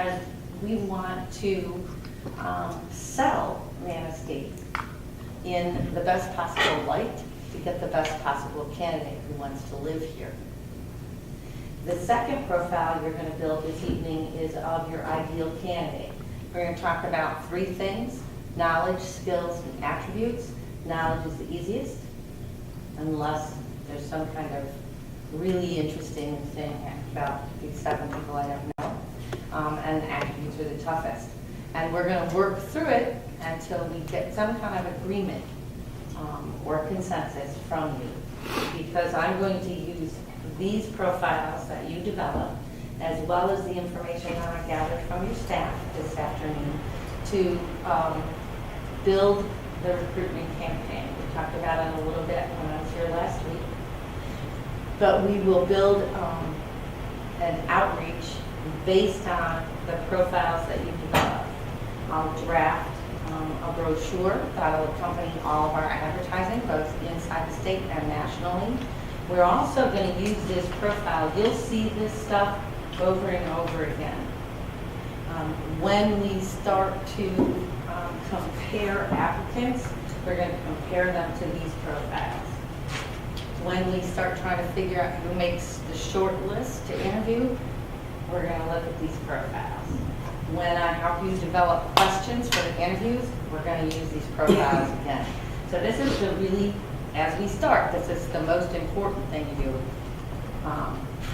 because we want to sell Manistee in the best possible light to get the best possible candidate who wants to live here. The second profile you're going to build this evening is of your ideal candidate. We're going to talk about three things: knowledge, skills, and attributes. Knowledge is the easiest, unless there's some kind of really interesting thing about these 7 people I don't know. And attributes are the toughest. And we're going to work through it until we get some kind of agreement or consensus from you. Because I'm going to use these profiles that you develop, as well as the information that I gathered from your staff this afternoon, to build the recruitment campaign. We talked about it a little bit when I was here last week. But we will build an outreach based on the profiles that you develop. I'll draft a brochure that will accompany all of our advertising, both inside the state and nationally. We're also going to use this profile. You'll see this stuff over and over again. When we start to compare applicants, we're going to compare them to these profiles. When we start trying to figure out who makes the short list to interview, we're going to look at these profiles. When I help you develop questions for the interviews, we're going to use these profiles again. So this is the really, as we start, this is the most important thing to do.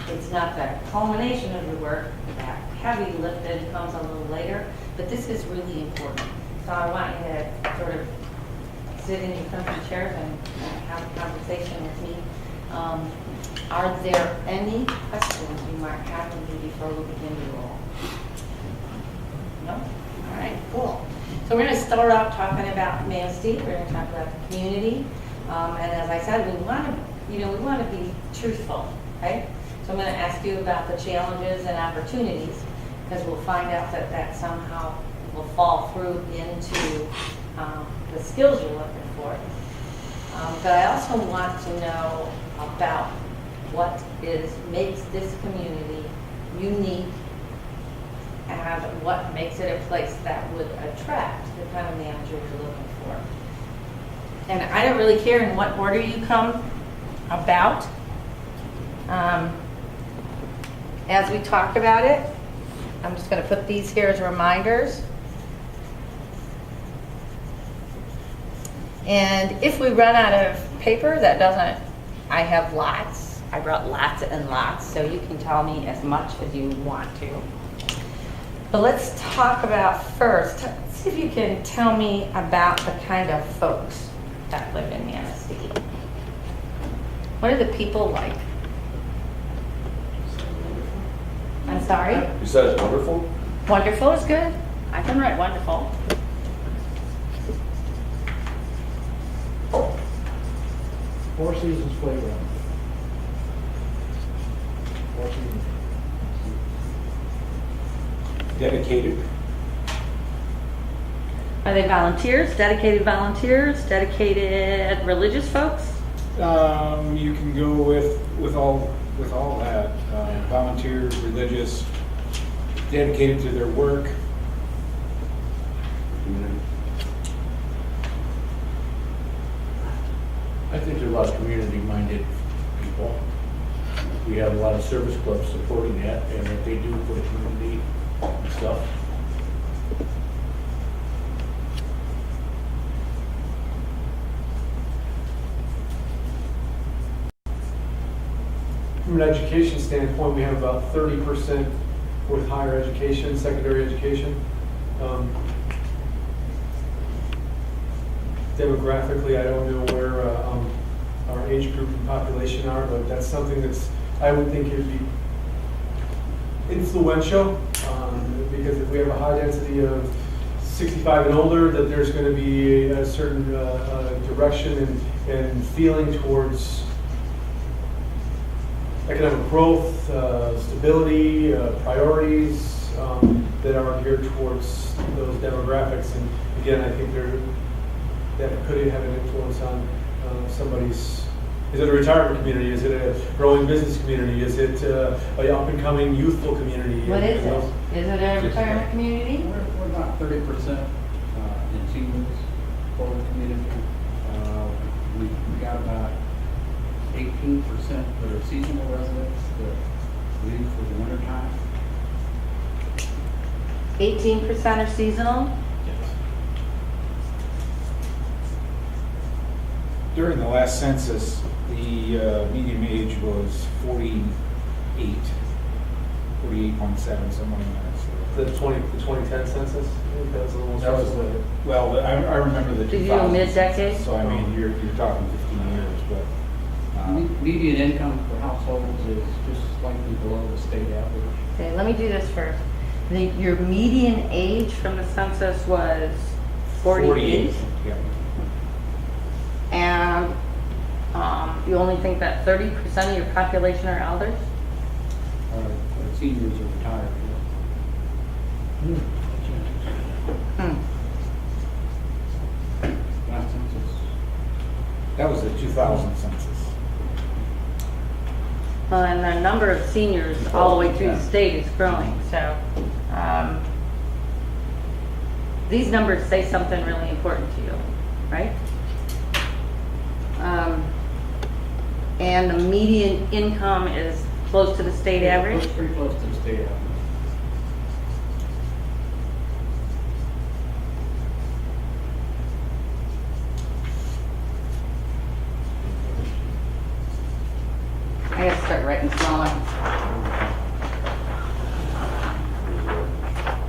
It's not the culmination of your work. That heavy lifting comes a little later, but this is really important. So I want you to sort of sit in your comfy chairs and have a conversation with me. Are there any questions you might have of me before we begin the roll? No? All right, cool. So we're going to start off talking about Manistee. We're going to talk about the community. And as I said, we want to be truthful, okay? So I'm going to ask you about the challenges and opportunities, because we'll find out that somehow will fall through into the skills you're looking for. But I also want to know about what makes this community unique and what makes it a place that would attract the kind of manager you're looking for. And I don't really care in what order you come about. As we talk about it, I'm just going to put these here as reminders. And if we run out of paper, I have lots. I brought lots and lots, so you can tell me as much as you want to. But let's talk about first, see if you can tell me about the kind of folks that live in Manistee. What are the people like? I'm sorry? Besides wonderful? Wonderful is good. I can write wonderful. Four Seasons Playground. Four Seasons. Dedicated. Are they volunteers, dedicated religious folks? You can go with all that. Volunteers, religious, dedicated to their work. I think there's a lot of community-minded people. We have a lot of service clubs supporting that, and what they do for the community and stuff. From an education standpoint, we have about 30% with higher education, secondary education. Demographically, I don't know where our age group and population are, but that's something I would think it'd be influential, because if we have a high density of 65 and older, that there's going to be a certain direction and feeling towards economic growth, stability, priorities that are geared towards those demographics. And again, I think that could have an influence on somebody's Is it a retirement community? Is it a growing business community? Is it a up-and-coming youthful community? What is And it? those- Is it a retirement community? We're about 30% in seniors for the community. We got about 18% that are seasonal residents that leave for the winter time. 18% are seasonal? During the last census, the median age was 48, 48.7, somewhere in there. The 2010 census? I think that was a little. That was the- Well, I remember the 2000s. Did you do mid-decade? So I mean, you're talking 15 years, but, Median income for households is just slightly below the state average. Okay, let me do this first. Your median age from the census was 48? Yeah. And you only think that 30% of your population are elders? Our seniors are retired. Hmm. Last census. That was the 2000 census. And the number of seniors all the way through the state is growing, so these numbers say something really important to you, right? And the median income is close to the state average? It's pretty close to the state average. I gotta start writing smaller.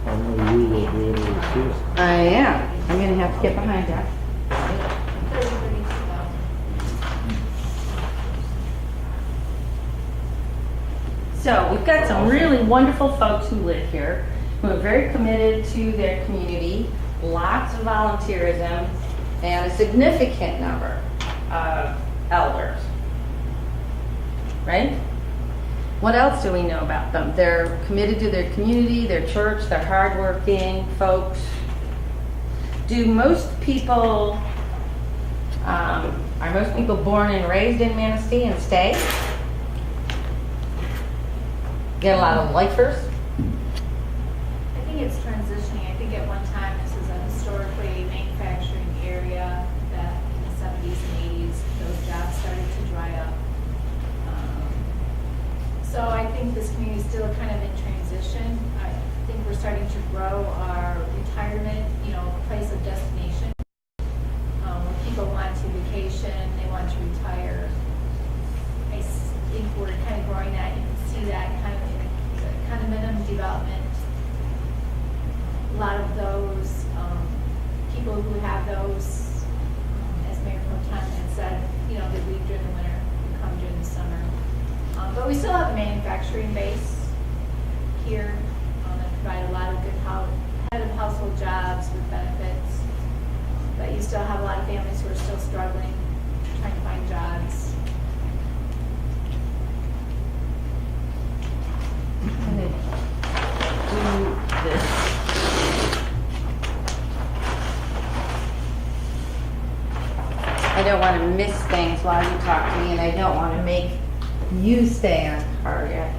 I know you will be able to assist. I am. I'm gonna have to get behind that. So we've got some really wonderful folks who live here, who are very committed to their community, lots of volunteerism, and a significant number of elders. Right? What else do we know about them? They're committed to their community, their church, they're hardworking folks. Do most people, are most people born and raised in Manistee and stay? Get a lot of lifers? I think it's transitioning. I think at one time this is a historically manufacturing area that in the 70s and 80s, those jobs started to dry up. So I think this community is still kind of in transition. I think we're starting to grow our retirement, place of destination. When people want to vacation, they want to retire. I think we're kind of growing that. You can see that kind of in the condominium development. A lot of those people who have those, as Mayor Pro Tem had said, they leave during the winter and come during the summer. But we still have a manufacturing base here that provide a lot of good head of household jobs with benefits. But you still have a lot of families who are still struggling, trying to find jobs. I'm gonna do this. I don't want to miss things while you talk to me, and I don't want to make you stay on target.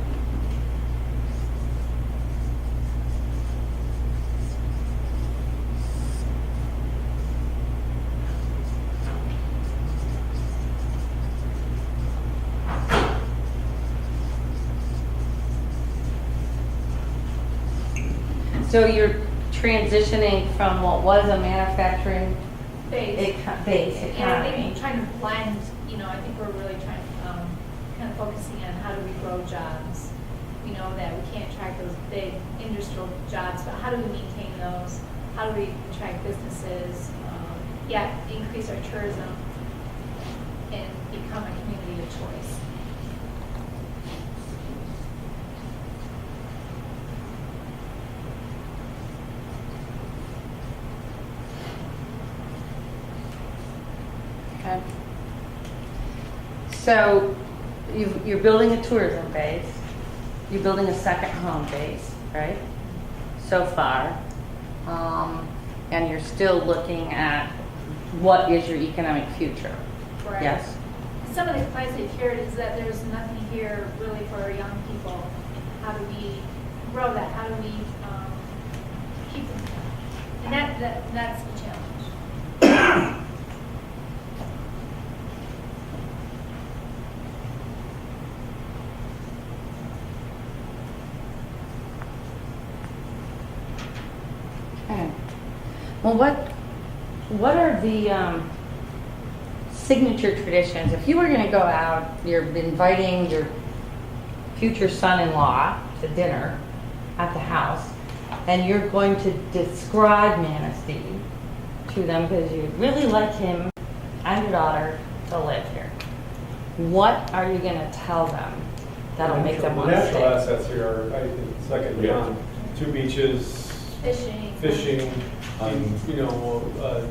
So you're transitioning from what was a manufacturing Base. base And I economy. think trying to blend, I think we're really trying to, kind of focusing on how do we grow jobs. We know that we can't attract those big industrial jobs, but how do we maintain those? How do we attract businesses, yet increase our tourism and become a community of choice? Okay. So you're building a tourism base, you're building a second home base, right? So far. And you're still looking at what is your economic future. Right. Yes? some of the complaints I've heard is that there's nothing here really for our young people. How do we grow that? How do we keep them? And that's the challenge. Okay. Well, what are the signature traditions? If you were going to go out, you're inviting your future son-in-law to dinner at the house, and you're going to describe Manistee to them because you really like him and your daughter to live here. What are you going to tell them that'll make them The want to natural stay? assets here are, I think, second to Yeah. none. 2 beaches, Fishing. you know,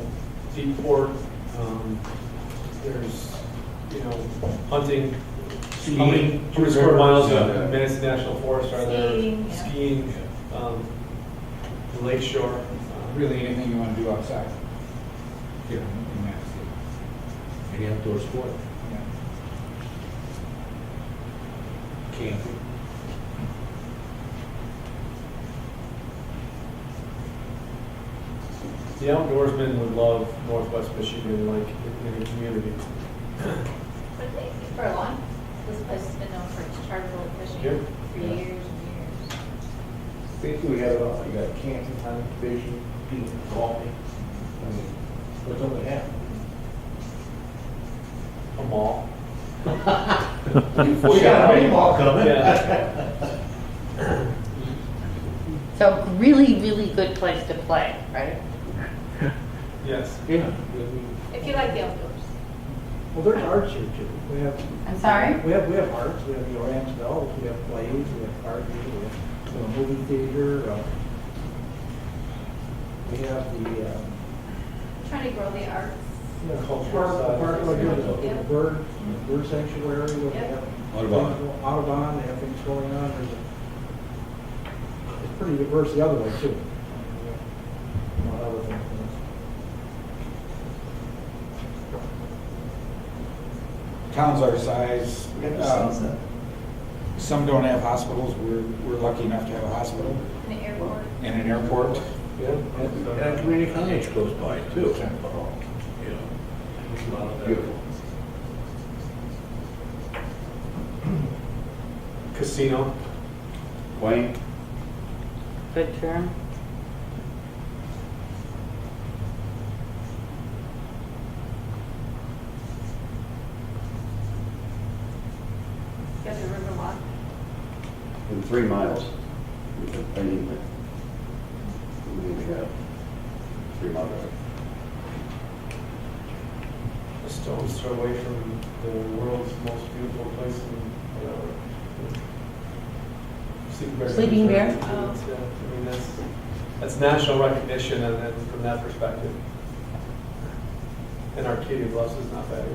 deep port, there's, you know, hunting. How many square miles of Yeah. Manistee National Forest are there? Skiing, yeah. Skiing, the lake shore. Really anything you want to do outside. Here in Manistee. Any outdoor sport, Yeah. camping. The outdoorsmen would love Northwest Michigan, like, in a community. But for a long, this place has been known for its charcoal fishing Yep. for years and years. Basically, we have it all, you got camping, hunting, fishing, eating, golfing. I mean, what's only half? A mall. We got a big ball coming. Yeah. So really, really good place to play, right? Yes. Yeah. If you like the outdoors. Well, there's arts here too. We have. I'm sorry? We have arts, we have the Orange Bells, we have plays, we have art, we have a movie theater. We have the, Trying to grow the arts. Cultural park, side. like the bird sanctuary, we Yeah. have. Audubon. things- Audubon, they have things going on. It's pretty diverse the other way too. A lot of other things. Towns our size, some don't have hospitals. We're lucky enough to have a hospital In the airport. and an airport. Yeah. And a community college close by too. You know. Beautiful. Casino. Wayne? Good term. You have the river walk. In 3 miles, I need to have 3 mile drive. A stone's throw away from the world's most beautiful place in whatever. Sleeping Bear? Yeah, I mean, that's national recognition and then from that perspective. And Arcadia Bluffs is not bad.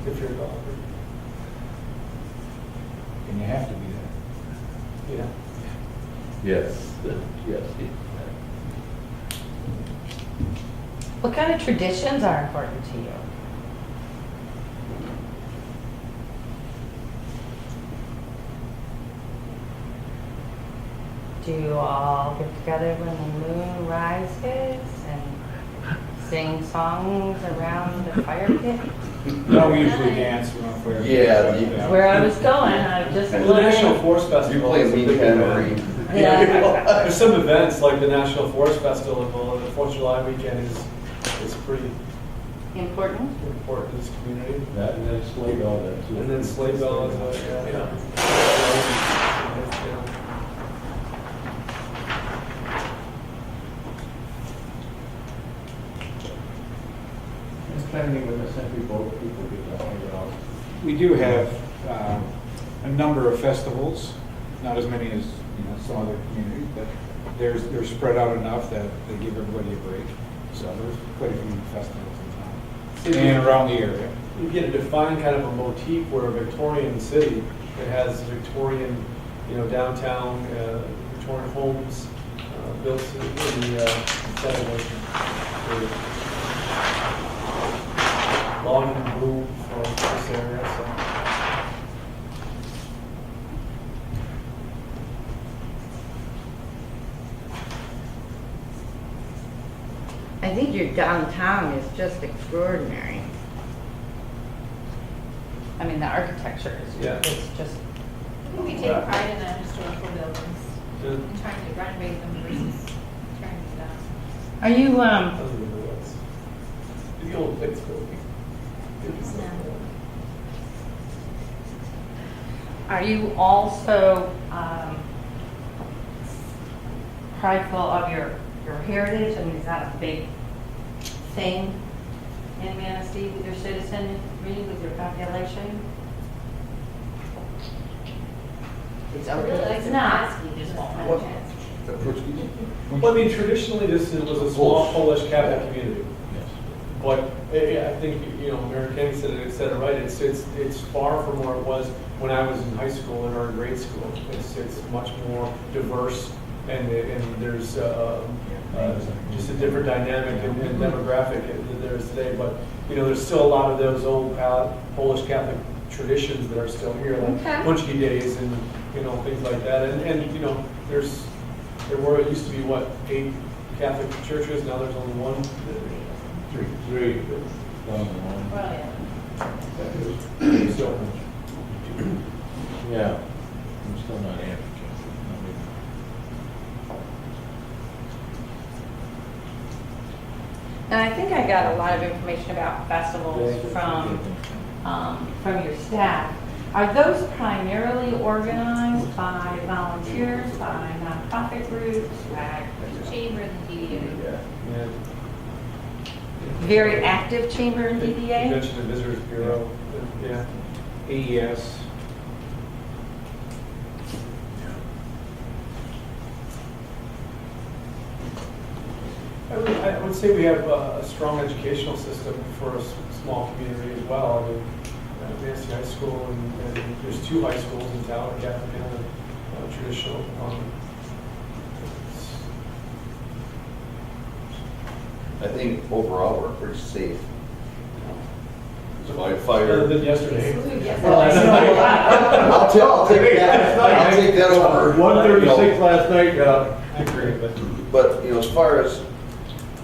If you're a golfer. And you have to be there. Yeah. Yes. Yes. What kind of traditions are important to you? Do you all get together when the moon rises and sing songs around the fire pit? No, we usually dance. We don't play. Yeah, Where I was going, I just And the National looking. Forest Festival. You play is a big weekend or event. Yeah. There's some events like the National Forest Festival, the 4th of July weekend is pretty Important. important in this community. That and then sleigh bell that too. And then Sleigh Bell is yeah. And planning with the Century Boat, people get to hang out. We do have a number of festivals, not as many as some other communities, but they're spread out enough that they give everybody a break. So there's quite a few festivals in town and around the area. You get a defined kind of a motif where a Victorian city that has Victorian, downtown, Victorian homes built in the settlement. long boom for this area, so. I think your downtown is just extraordinary. I mean, the architecture is, Yeah. it's just, I think we take pride in our historical buildings and trying to renovate them versus tearing them down. are you, Those are the good ones. The old Pitts building. are you also, prideful of your heritage? I mean, is that a big thing in Manistee with your citizenry, with your population? It's okay, it's not, you just won't have a chance. Well, I mean, traditionally, this was a small Polish Catholic community. Yes. But I think, you know, Mayor Kenny said it right, it's far from where it was when I was in high school and or in grade school. It's much more diverse, and there's just a different dynamic and demographic than there is today. But, you know, there's still a lot of those old Polish Catholic traditions that are still here, like Okay. Punchki days and, you know, things like that. And you know, there it used to be, what, 8 Catholic churches, now there's only one? Three. Down the line. Well, yeah. So, Yeah, I'm still not advocating. And I think I got a lot of information about festivals from your staff. Are those primarily organized by volunteers, by nonprofit groups, by Chamber and DDA. yeah. very active chamber and DDA? Convention and Visitors Bureau, yeah. AES. I would say we have a strong educational system for a small community as well. I mean, Manistee High School, and there's 2 high schools in town, a Catholic and a traditional. I think overall, we're pretty safe. By Other fire. than yesterday. I'll take that, I'll take that over. 136 last night, I agree, but. But, you know, as far as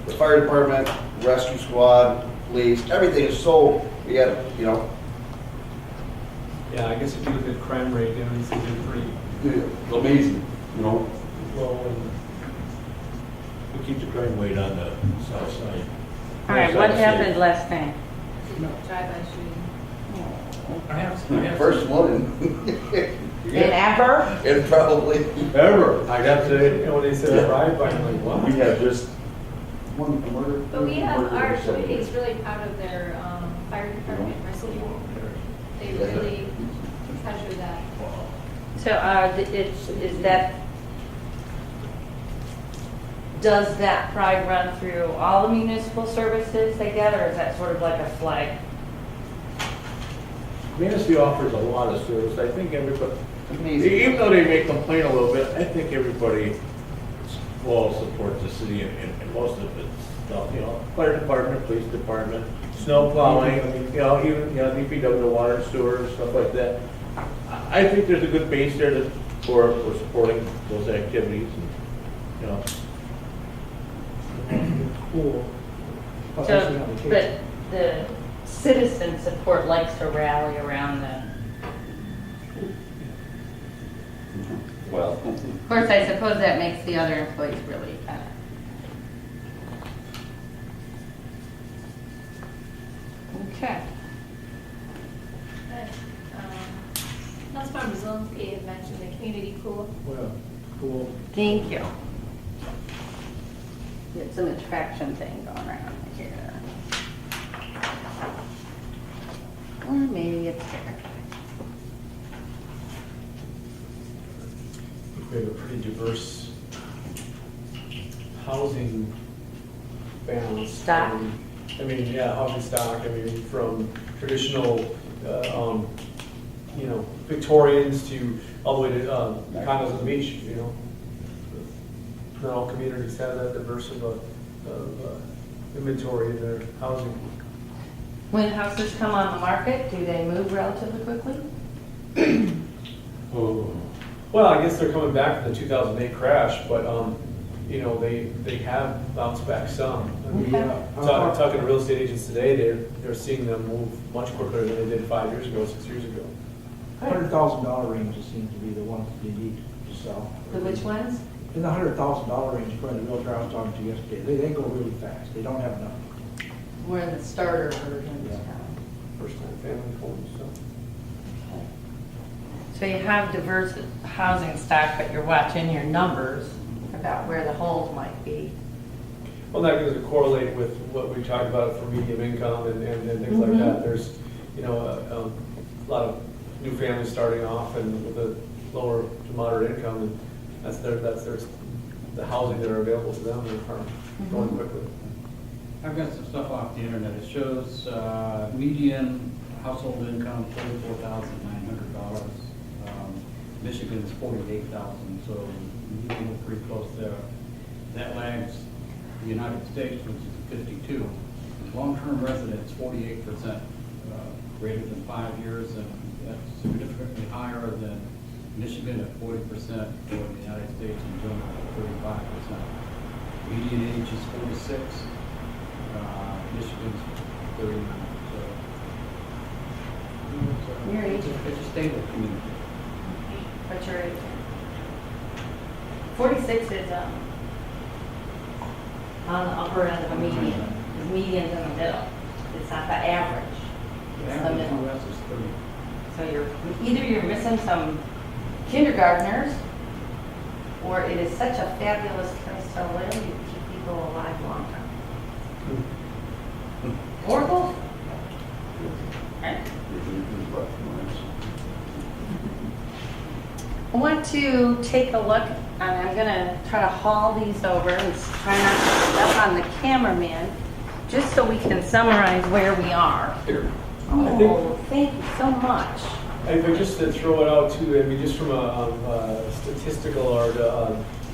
the fire department, rescue squad, police, everything is so, we got, you know, Yeah, I guess if you look at crime rate, you know, these things are pretty amazing, you know. low and. we keep the crime rate on the south side. All right, what happened last night? Drive-by shooting. I have First one In ever? and probably, Ever, I got to You say. know, when they said drive-by, I'm like, what? we have just one murder. But we have, murder our or something. community is really proud of their fire department rescue. They really treasure that. So is that, does that pride run through all the municipal services they get, or is that sort of like a flag? Manistee offers a lot of service. I think everybody, Amazing. even though they may complain a little bit, I think everybody will support the city and most of it stuff, you know, fire department, police department, snow plowing, you know, even, you know, DPW, water and sewer, stuff like that. I think there's a good base there for supporting those activities, and, you know. Cool. So, but the citizen support likes to rally around them. Well, Of course, I suppose that makes the other employees really kind of. Okay. Councilmember Zelinski had mentioned the community pool. Well, cool. Thank you. Get some attraction thing going around here. Or maybe it's here. We have a pretty diverse housing balance. Stock. I mean, yeah, housing stock, I mean, from traditional, you know, Victorians to all the way to condos on the beach, you know. Not all communities have that diverse of inventory in their housing. When houses come on the market, do they move relatively quickly? Well, I guess they're coming back from the 2008 crash, but, you know, they have bounced back some. I mean, Okay. talking to real estate agents today, they're seeing them move much quicker than they did 5 years ago, 6 years ago. $100,000 range seems to be the ones you need to sell. The which ones? In the $100,000 range, according to the realtor I was talking to yesterday, they go really fast. They don't have enough. We're in the starter version. Yeah. First-time family homes, so. So you have diverse housing stock, but you're watching your numbers about where the holes might be. Well, that goes to correlate with what we talked about for medium income and things like that. There's, you know, a lot of new families starting off and with a lower to moderate income, and that's the housing that are available to them are going quickly. I've got some stuff off the internet. It shows median household income $44,900. Michigan's $48,000, so we're pretty close there. That lags the United States, which is 52. Long-term residents, 48%, greater than 5 years, and that's significantly higher than Michigan at 40%, or the United States in general at 35%. Median age is 46. Michigan's 39. So Your age? it's a stable community. What's your age? 46 is on the upper end of a median. The median's in the middle. It's not the average. The It's the average middle. US is 30. So either you're missing some kindergartners, or it is such a fabulous place to live, you keep people alive longer. Or both. Right? I want to take a look, and I'm going to try to haul these over and try not to step on the cameraman, just so we can summarize where we are. Here. Oh, thank you so much. I think just to throw it out too, I mean, just from a statistical or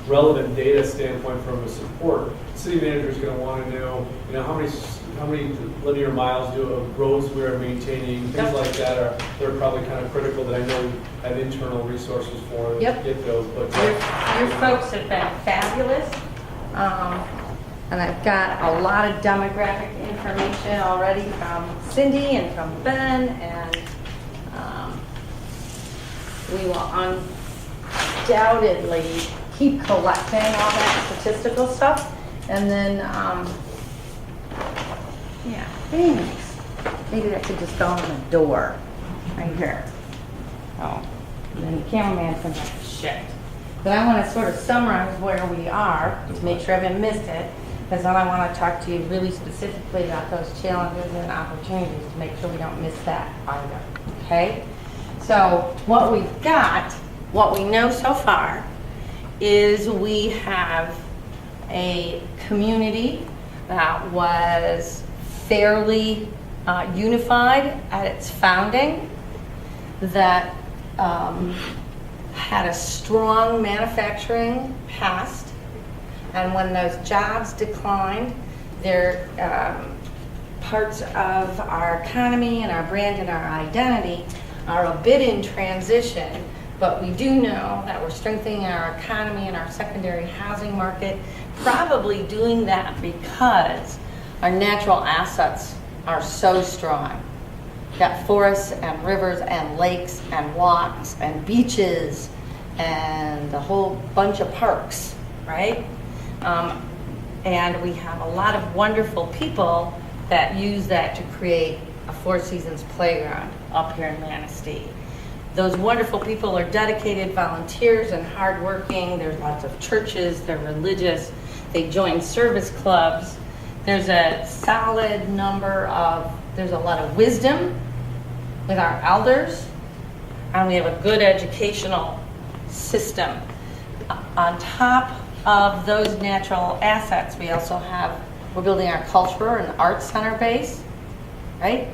relevant data standpoint from a support, city manager is going to want to know, you know, how many linear miles of roads we are maintaining, things like that they're probably kind of critical that I know we have internal resources for to Yep. get those. But Your folks have been fabulous, and I've got a lot of demographic information already from Cindy and from Ben, and we will undoubtedly keep collecting all that statistical stuff, and then, yeah, thanks. Maybe that could just go on the door, right here. Oh, and then the cameraman's gonna have to shift. But I want to sort of summarize where we are to make sure I haven't missed it, because then I want to talk to you really specifically about those challenges and opportunities to make sure we don't miss that either, okay? So what we've got, what we know so far, is we have a community that was fairly unified at its founding, that had a strong manufacturing past, and when those jobs declined, they're parts of our economy and our brand and our identity are a bit in transition, but we do know that we're strengthening our economy and our secondary housing market, probably doing that because our natural assets are so strong. We've got forests and rivers and lakes and walks and beaches and a whole bunch of parks, right? And we have a lot of wonderful people that use that to create a Four Seasons playground up here in Manistee. Those wonderful people are dedicated volunteers and hardworking. There's lots of churches, they're religious, they join service clubs. There's a solid number of, there's a lot of wisdom with our elders, and we have a good educational system. On top of those natural assets, we also have, we're building our cultural and arts center base, right?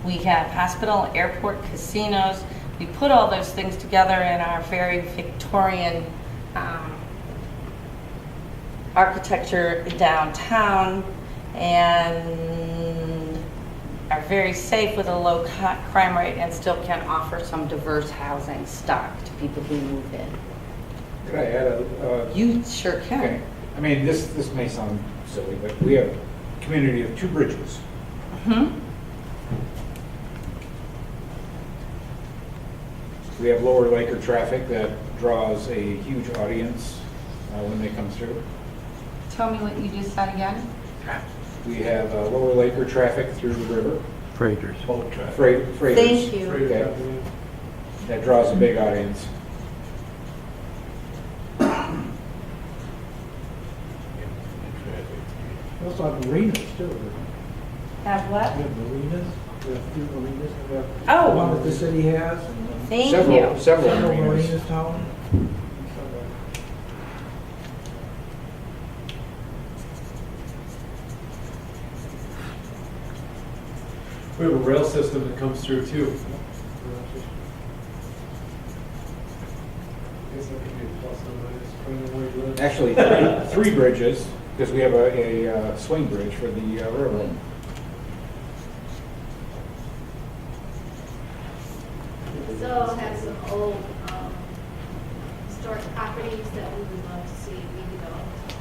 We have hospital, airport, casinos. We put all those things together in our very Victorian architecture downtown, and very safe with a low crime rate and still can offer some diverse housing stock to people who move in. Could I add a? You sure Okay. can. I mean, this may sound silly, but we have a community of 2 bridges. Hmm? We have Lower Laker traffic that draws a huge audience when they come through. Tell me what you just said again. We have Lower Laker traffic through the river. Freighters. Freighters. Thank you. Okay. That draws a big audience. We also have marinas too. Have what? We have marinas, we have 2 marinas, we have Oh. the one that the city has. And Thank Several- you. Several several marinas. marinas town. We have a rail system that comes through too. I guess that could be a plus or minus, depending on where you live. Actually, 3 bridges, because we have a swing bridge for the railroad. So have some old historic properties that we would love to see redeveloped.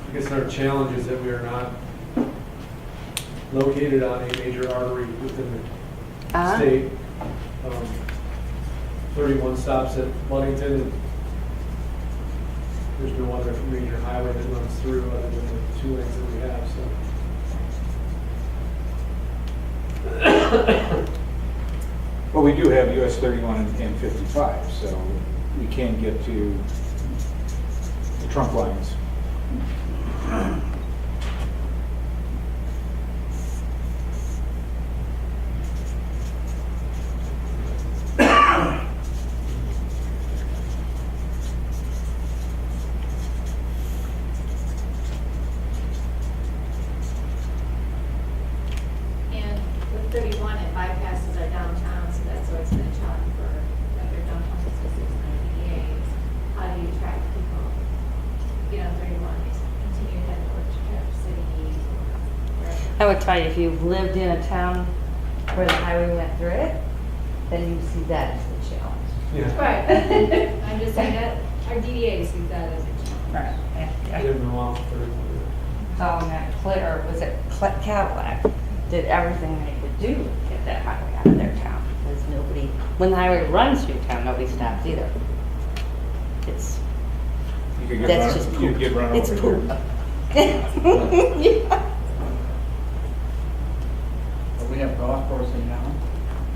I guess our challenge is that we are not located on a major artery within the Ah. state. 31 stops at Ludington, and there's no other major highway that runs through other than the 2 lanes that we have, so. Well, we do have US 31 and 55, so we can get to the trunk lines. And with 31, it bypasses our downtown, so that's always been a challenge for other downtown businesses and DDAs. How do you attract people, 31, continue to head towards Traverse City or wherever? I would tell you, if you've lived in a town where the highway went through it, then you see that as the challenge. Yeah. Right. I'm just saying that our DDA sees that as a challenge. Right. I didn't know off 31. Or was it Cadillac, did everything they could do to get that highway out of their town. Because nobody, when the highway runs through town, nobody stops either. It's, You could get that's run- just you'd poop. get run It's over poop. here. Yeah. But we have golf course in town.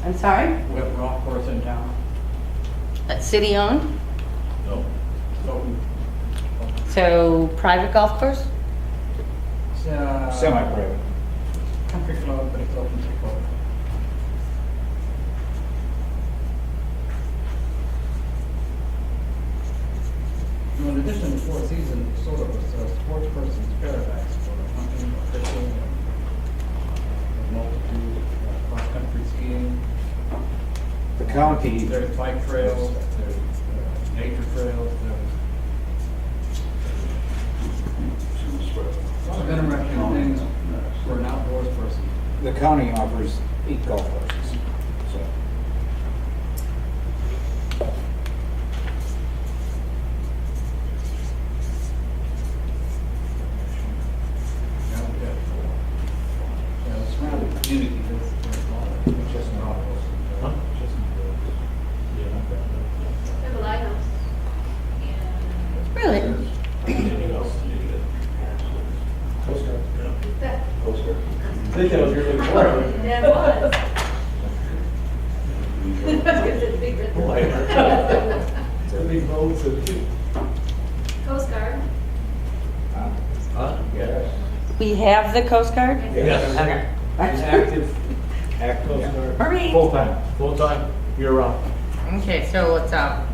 I'm sorry? We have golf course in town. City owned, No. So, so private golf course? it's, Semi-private. Country club, but it's open to the public. You know, in addition to Four Seasons, sort of a sports person's paradise for hunting, fishing, a multitude of cross-country skiing. The county, There's bike trails, there's nature trails, there's a lot of interesting things for an outdoors person. the county offers 8 golf courses, so. Yeah, we got four. Yeah, the surrounding community, there's a lot of. Huh? We have a lighthouse. And Really? Anything else? Coast Guard. that, I think that was your big part. that was. I was gonna say the big red one. The big boats and. Coast Guard. Huh? Yes. We have the Coast Guard? Yes. Okay. Active Act, Coast yeah. Guard. Hurry. Full-time. Full-time, year-round. Okay, so what's up?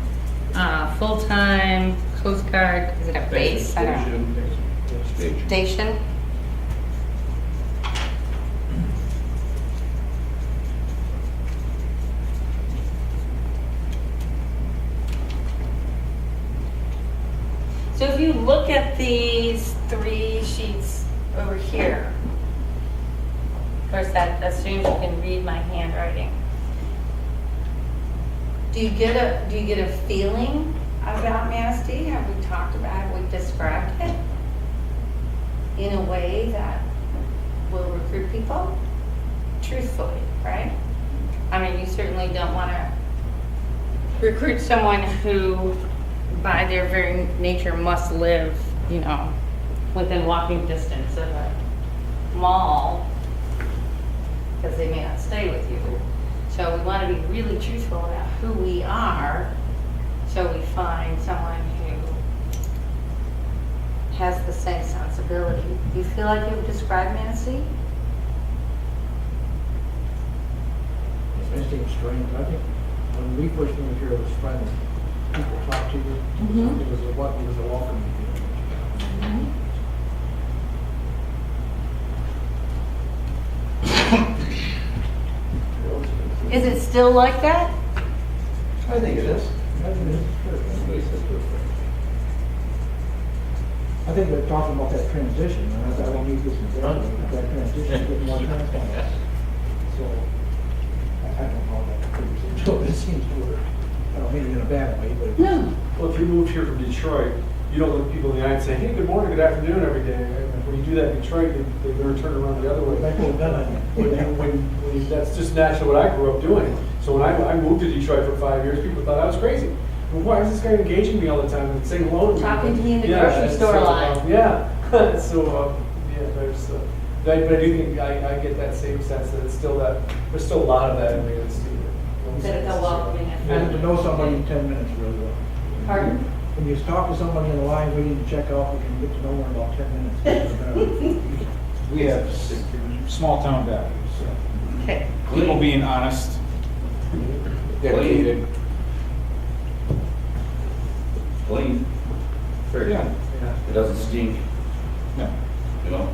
Full-time Coast Guard, is it a base? I don't know. Station? So if you look at these 3 sheets over here, of course that assumes you can read my handwriting. Do you get a feeling about Manistee? Have we talked about, have we described it in a way that will recruit people? Truthfully, right? I mean, you certainly don't want to recruit someone who, by their very nature, must live, within walking distance of a mall, because they may not stay with you. So we want to be really truthful about who we are, so we find someone who has the same sensibility. Do you feel like you've described Manistee? It seems strange. I think when we first moved here, it was friendly. People talked to you. Mhm. It was a welcoming feeling. Is it still like that? I think it is. I think they're talking about that transition, and I don't need this example, but that transition, getting more transparent. So, I don't know that pretty it seems to work. I don't mean it in a bad way, but. No. Well, if you moved here from Detroit, you don't look people in the eye and say, hey, good morning, good afternoon every day. And when you do that in Detroit, they're going to turn around the other way. Might go down on you. That's just naturally what I grew up doing. So when I moved to Detroit for 5 years, people thought I was crazy. Well, why is this guy engaging me all the time and saying hello to me? Talking to me in the Yeah, grocery and store so, line. Yeah. So, there's, but I do think I get that same sense that it's still there's still a lot of that in Manistee. That it's a welcoming and And friendly. to know somebody in 10 minutes really well. Pardon? When you talk to somebody in the line waiting to check out, you can get to know them in about 10 minutes. We have small town values, so Okay. people being honest, dedicated. Clean. Very Yeah. clean. It doesn't stink, No. you know?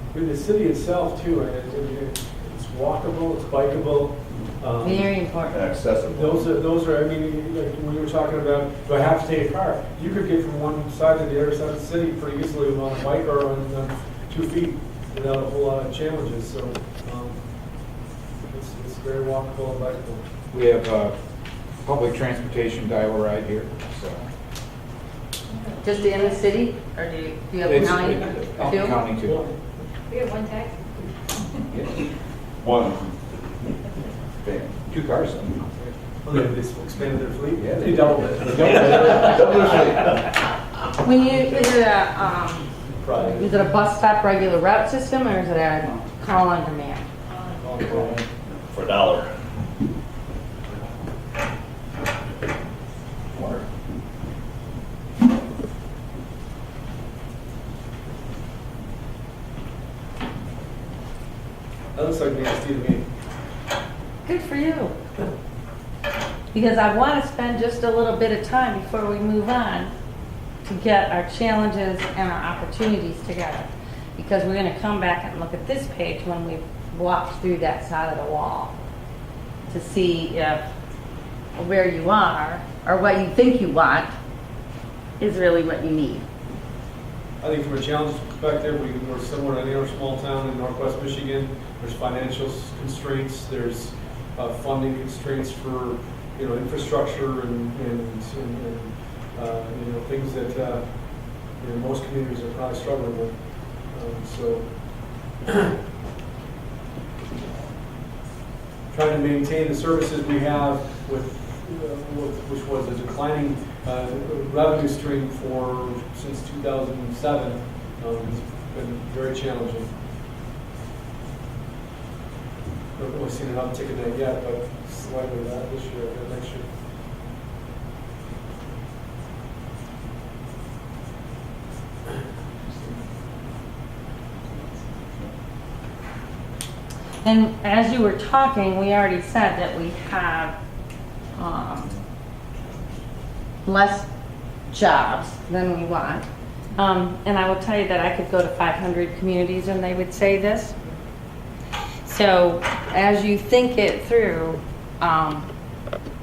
I mean, the city itself too, it's walkable, it's bikeable. Very important. Accessible. Those are, I mean, like when you were talking about, do I have to take a car? You could get from one side to the other side of the city pretty easily on a bike or on 2 feet without a whole lot of challenges, so, it's very walkable and bikeable. We have public transportation dial-a-ride here, so. Just in the city, or do you have It's- county? Elton too? County too. We have one taxi. One. Okay. 2 cars. They expanded their fleet? Yeah, They doubled it. When you, is it Probably. a bus stop regular route system, or is it a call on demand? For $1. That looks like Manistee to me. Good for you. Because I want to spend just a little bit of time before we move on to get our challenges and our opportunities together. Because we're going to come back and look at this page when we've walked through that side of the wall to see if where you are or what you think you want is really what you need. I think from a challenge perspective, we're similar to any other small town in Northwest Michigan. There's financial constraints, there's funding constraints for, infrastructure and things that, most communities are probably struggling with. So trying to maintain the services we have with which was a declining revenue stream since 2007, has been very challenging. Haven't really seen an uptick in that yet, but slightly that this year and next year. And as you were talking, we already said that we have less jobs than we want. And I will tell you that I could go to 500 communities and they would say this. So as you think it through,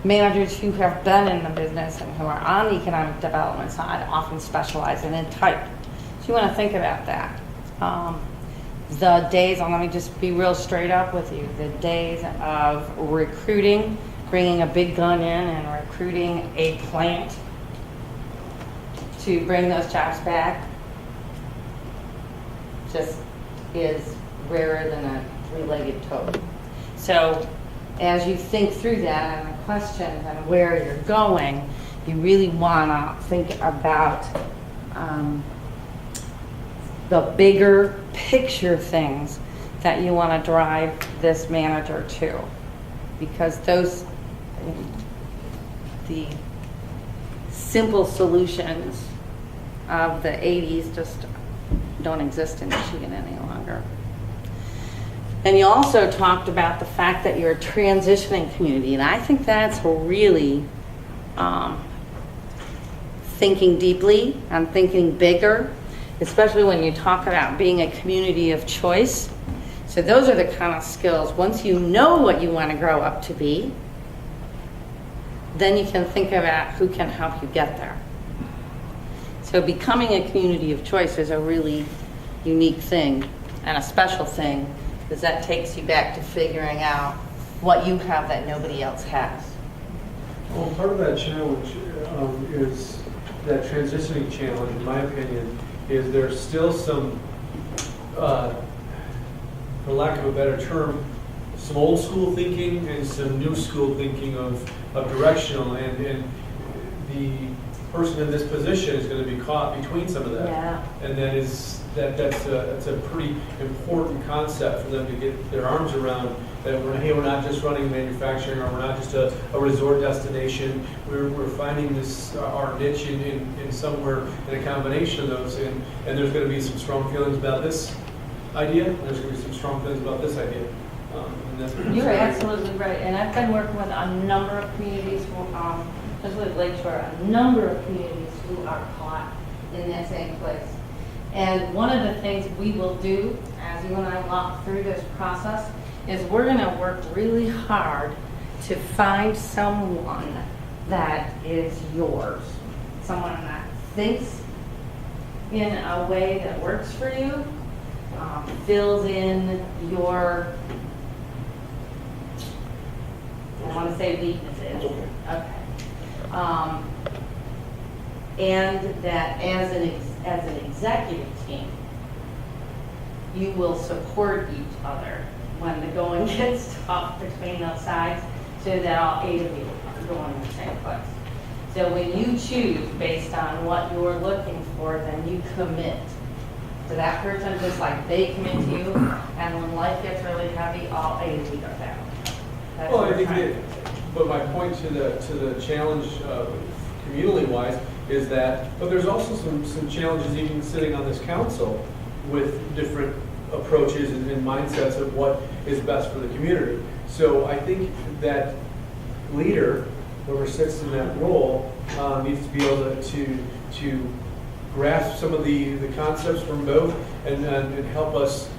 managers who have been in the business and who are on the economic development side often specialize in type. So you want to think about that. The days, let me just be real straight up with you, the days of recruiting, bringing a big gun in and recruiting a plant to bring those jobs back just is rarer than a three-legged toad. So as you think through that and the questions and where you're going, you really want to think about the bigger picture things that you want to drive this manager to. Because the simple solutions of the 80s just don't exist in Michigan any longer. And you also talked about the fact that you're a transitioning community, and I think that's really thinking deeply and thinking bigger, especially when you talk about being a community of choice. So those are the kind of skills, once you know what you want to grow up to be, then you can think about who can help you get there. So becoming a community of choice is a really unique thing and a special thing, because that takes you back to figuring out what you have that nobody else has. Well, part of that challenge is that transitioning challenge, in my opinion, is there's still some, for lack of a better term, some old school thinking and some new school thinking of directional, and the person in this position is going to be caught between some of that. Yeah. And that's a pretty important concept for them to get their arms around, that we're not just running manufacturing, or we're not just a resort destination. We're finding this our niche in somewhere in a combination of those, and there's going to be some strong feelings about this idea, and there's going to be some strong feelings about this idea. And that's You're absolutely right, and I've been working with a number of communities, especially Lakeshore, a number of communities who are caught in that same place. And one of the things we will do, as you and I walk through this process, is we're going to work really hard to find someone that is yours, someone that thinks in a way that works for you, fills in your, I want to say weaknesses. Okay. And that as an executive team, you will support each other when the going gets tough between those sides, so that all 8 of you are going the same place. So when you choose based on what you're looking for, then you commit to that person just like they commit to you, and when life gets really heavy, all 8 of you go down. That's Well, what I we're think trying to that, but my point to the challenge, communally-wise, is that, but there's also some challenges even sitting on this council with different approaches and mindsets of what is best for the community. So I think that leader, whoever sits in that role, needs to be able to grasp some of the concepts from both and help us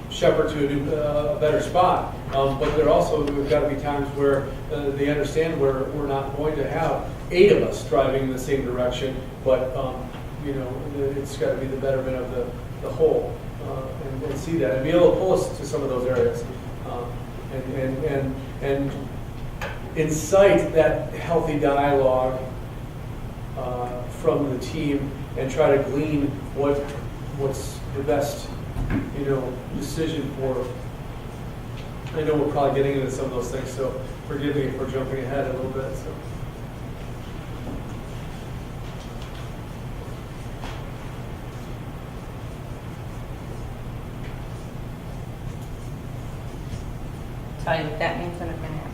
shepherd to a better spot. But there also have got to be times where they understand we're not going to have 8 of us driving in the same direction, but it's got to be the betterment of the whole, and see that and be able to pull us to some of those areas, and incite that healthy dialogue from the team, and try to glean what's the best decision for. I know we're probably getting into some of those things, so forgive me for jumping ahead a little bit. So. tell you what that means in a minute.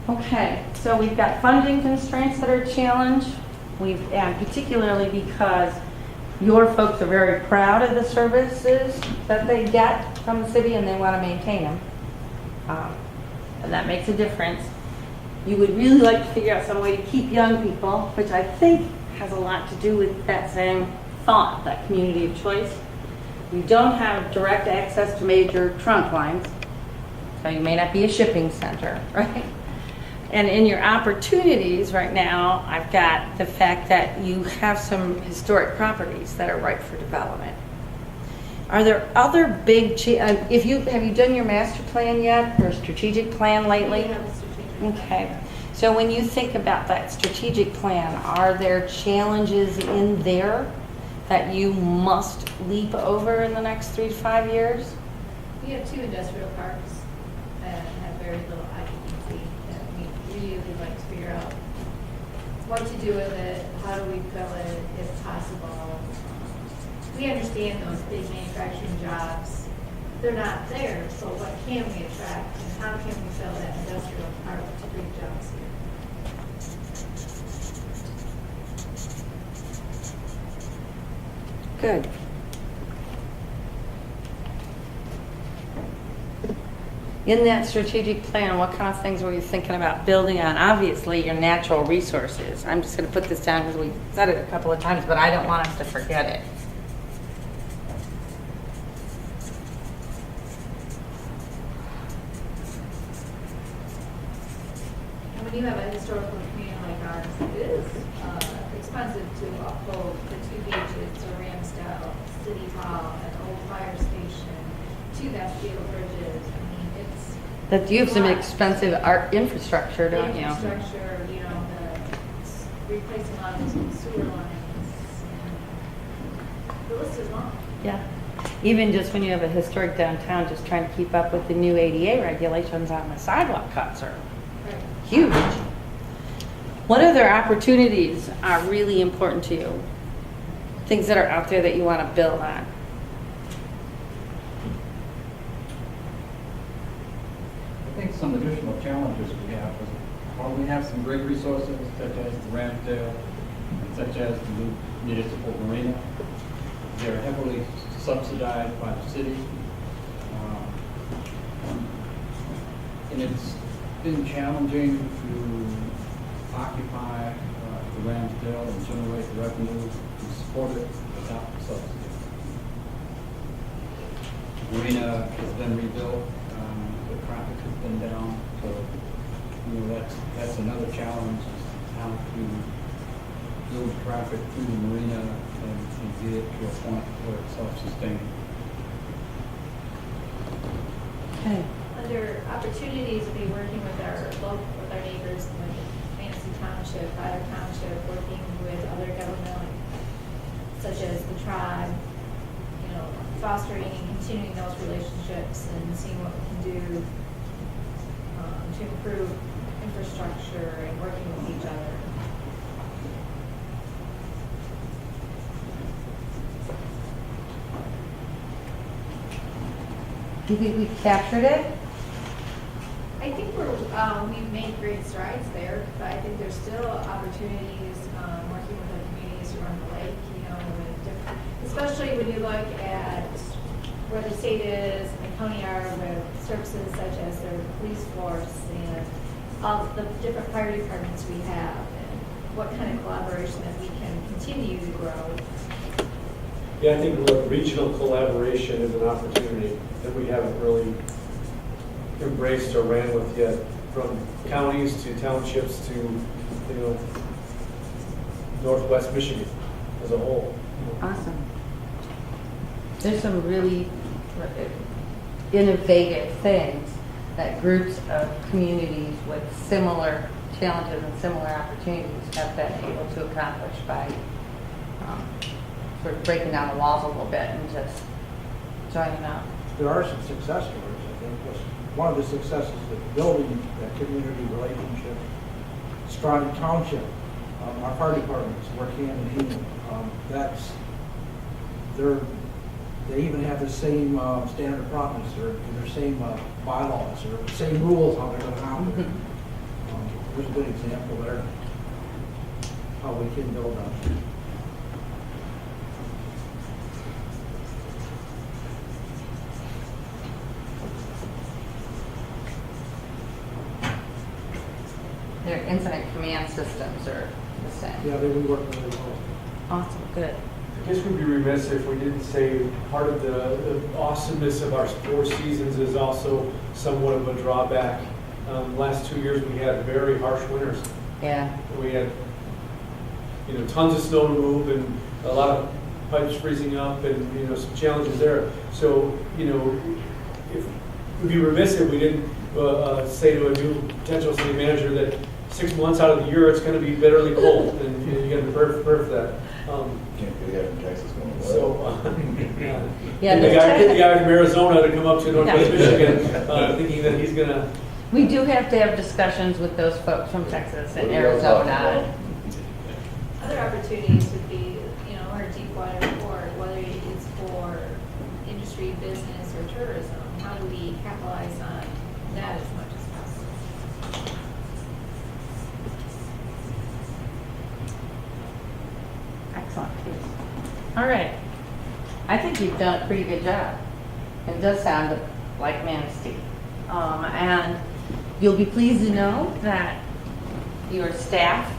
Okay, so we've got funding constraints that are a challenge. And particularly because your folks are very proud of the services that they get from the city and they want to maintain them. And that makes a difference. you would really like to figure out some way to keep young people, which I think has a lot to do with that same thought, that community of choice. You don't have direct access to major trunk lines, so you may not be a shipping center, right? And in your opportunities right now, I've got the fact that you have some historic properties that are ripe for development. Are there other big, have you done your master plan yet, or strategic plan lately? We have a strategic plan. Okay, so when you think about that strategic plan, are there challenges in there that you must leap over in the next 3 to 5 years? We have 2 industrial parks that have very little occupancy that we really like to figure out what to do with it, how do we fill it if possible. We understand those big manufacturing jobs, they're not there, so what can we attract and how can we fill that industrial park to bring jobs here? Good. In that strategic plan, what kind of things were you thinking about building on? Obviously, your natural resources. I'm just going to put this down because we said it a couple of times, but I don't want us to forget it. And when you have a historical community like ours, it is expensive to uphold the 2 beaches, to Ramsdale, City Hall, an old fire station, 2 Bastille bridges. I mean, it's That you have some a lot. expensive art infrastructure, The don't you? infrastructure, you know, replacing a lot of those sewer lines. And the list is long. Yeah. Even just when you have a historic downtown, just trying to keep up with the new ADA regulations on the sidewalk cuts are Right. huge. What other opportunities are really important to you? Things that are out there that you want to build on? I think some additional challenges we have is, while we have some great resources such as the Ramsdale, and such as the new municipal marina, they're heavily subsidized by the city. And it's been challenging to occupy the Ramsdale and generate the revenue to support it without the subsidy. The marina has been rebuilt, the traffic has been down, so, you know, that's another challenge, is how to move traffic through the marina and get it to a point where it's self-sustaining. Okay. Under opportunities, we'll be working with our neighbors, like Manistee Township, Tyler Township, working with other government, such as the tribe, you know, fostering and continuing those relationships and seeing what we can do to improve infrastructure and working with each other. Do you think we've captured it? I think we've made great strides there, but I think there's still opportunities, working with the communities around the lake, you know, with different, especially when you look at where the state is and the county are with services such as their police force and all the different fire departments we have, and what kind of collaboration that we can continue to grow. Yeah, I think regional collaboration is an opportunity that we haven't really embraced or ran with yet, from counties to townships to, you know, Northwest Michigan as a whole. Awesome. There's some really innovative things that groups of communities with similar challenges and similar opportunities have been able to accomplish by sort of breaking down the walls a little bit and just joining up. There are some success stories, I think. One of the successes of building that community relationship, Stratton Township, our fire departments work hand in hand. They even have the same standard of practice, or their same bylaws, or same rules how they're going to operate. There's a good example there, how we can build on it. their incident command systems are the same. Yeah, they've been working really well. Awesome, good. I guess we'd be remiss if we didn't say part of the awesomeness of our 4 seasons is also somewhat of a drawback. Last 2 years, we had very harsh winters. Yeah. We had, tons of snow to move and a lot of pipes freezing up and, some challenges there. So, if we'd be remiss if we didn't say to a new potential city manager that 6 months out of the year, it's going to be bitterly cold and you got to prepare for that. Can't do that in Texas going well. So, yeah. Yeah, And the this- guy from Arizona to come up to Northwest Yeah. Michigan, thinking that he's gonna, We do have to have discussions with those folks from Texas and Arizona. Other opportunities would be, our deep water port, whether it's for industry, business, or tourism. How do we capitalize on that as much as possible? Excellent. All right. I think you've done a pretty good job. It does sound like Manistee. And you'll be pleased to know that your staff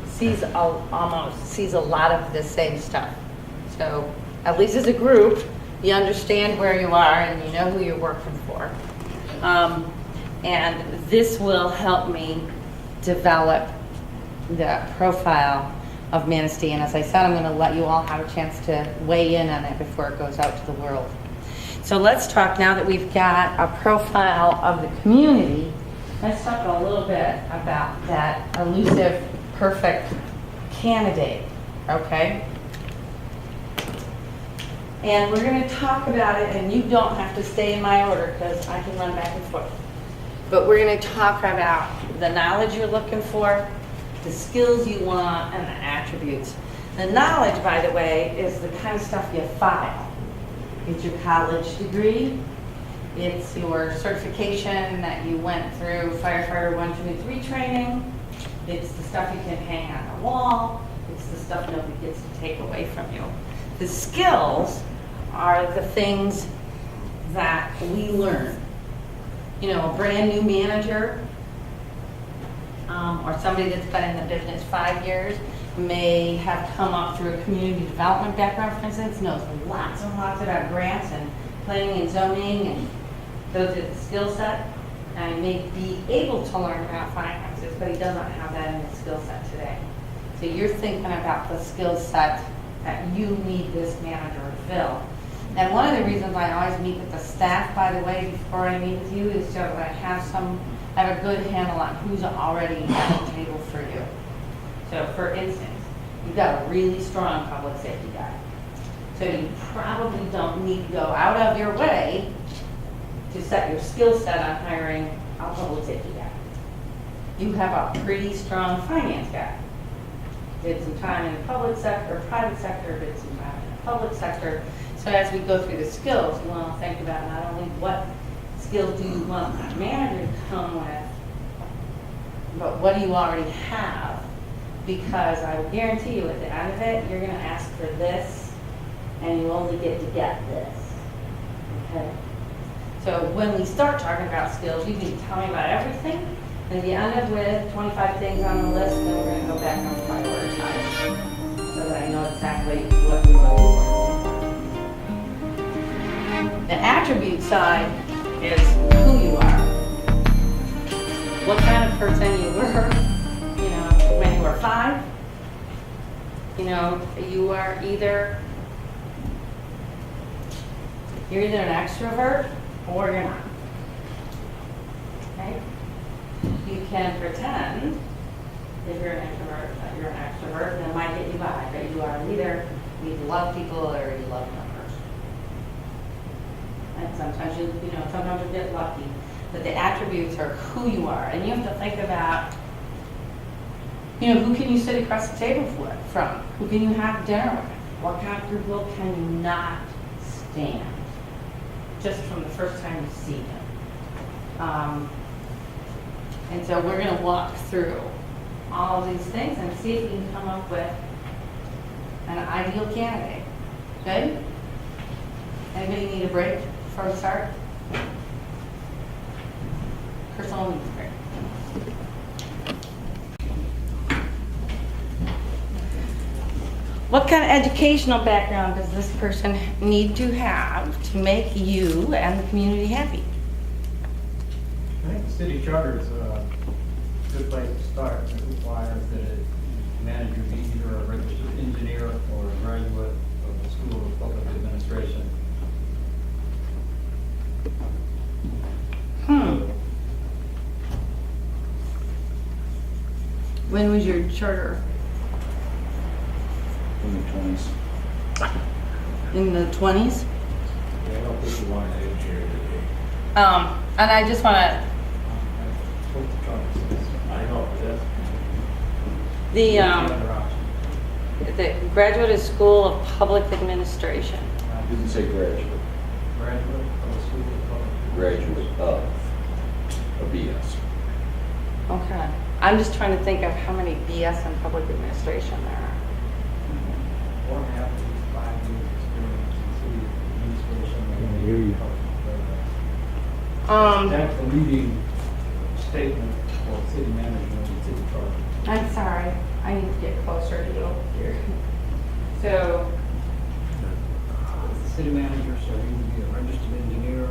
sees a lot of the same stuff. So at least as a group, you understand where you are and you know who you're working for. And this will help me develop the profile of Manistee. And as I said, I'm going to let you all have a chance to weigh in on it before it goes out to the world. So let's talk, now that we've got a profile of the community, let's talk a little bit about that elusive, perfect candidate, okay? And we're going to talk about it, and you don't have to stay in my order because I can run back and forth. But we're going to talk about the knowledge you're looking for, the skills you want, and the attributes. The knowledge, by the way, is the kind of stuff you file. It's your college degree, it's your certification that you went through firefighter 1, 2, and 3 training, it's the stuff you can hang on the wall, it's the stuff nobody gets to take away from you. The skills are the things that we learn. A brand new manager or somebody that's been in the business 5 years may have come up through a community development background, for instance, knows lots and lots about grants and planning and zoning, and those are the skill set, and may be able to learn about finances, but he doesn't have that in his skill set today. So you're thinking about the skill set that you need this manager to fill. And one of the reasons I always meet with the staff, by the way, before I meet with you, is so that I have a good handle on who's already at the table for you. So for instance, you've got a really strong public safety guy. So you probably don't need to go out of your way to set your skill set on hiring a public safety guy. You have a pretty strong finance guy. Did some time in the public sector, private sector, did some time in the public sector. So as we go through the skills, you want to think about not only what skills do you want that manager to come with, but what do you already have? Because I will guarantee you at the end of it, you're going to ask for this, and you only get to get this. Okay? So when we start talking about skills, you can tell me about everything, and if you end up with 25 things on the list, then we're going to go back and prioritize so that I know exactly what you're looking for. The attribute side is who you are. What kind of person you were, when you were 5. You are either an extrovert or you're not. Okay? You can pretend if you're an introvert that you're an extrovert, and it might get you by, but you are either you love people or you love numbers. And sometimes sometimes you get lucky. But the attributes are who you are. And you have to think about, who can you sit across the table from? Who can you have dinner with? What kind of people can you not stand? Just from the first time you see them. And so we're going to walk through all of these things and see if we can come up with an ideal candidate. Good? Anybody need a break before we start? Chris only needs a break. What kind of educational background does this person need to have to make you and the community happy? I think the city charter is a good place to start. It requires that a manager be either a registered engineer or a graduate of the School of Public Administration. When was your charter? In the 20s. In the 20s? Yeah, I don't think you want an engineer today. And I just want to, That's what the charter says. I know, but that's, the, The other option. the Graduate School of Public Administration. Didn't say graduate, Graduate of the School of Public. graduate of a BS. Okay. I'm just trying to think of how many BS in public administration there are. Or have at least 5 years experience in city administration. I hear you. That's the leading statement for city management and city charter. I'm sorry, I need to get closer to you here. So, City manager shall either be a registered engineer or a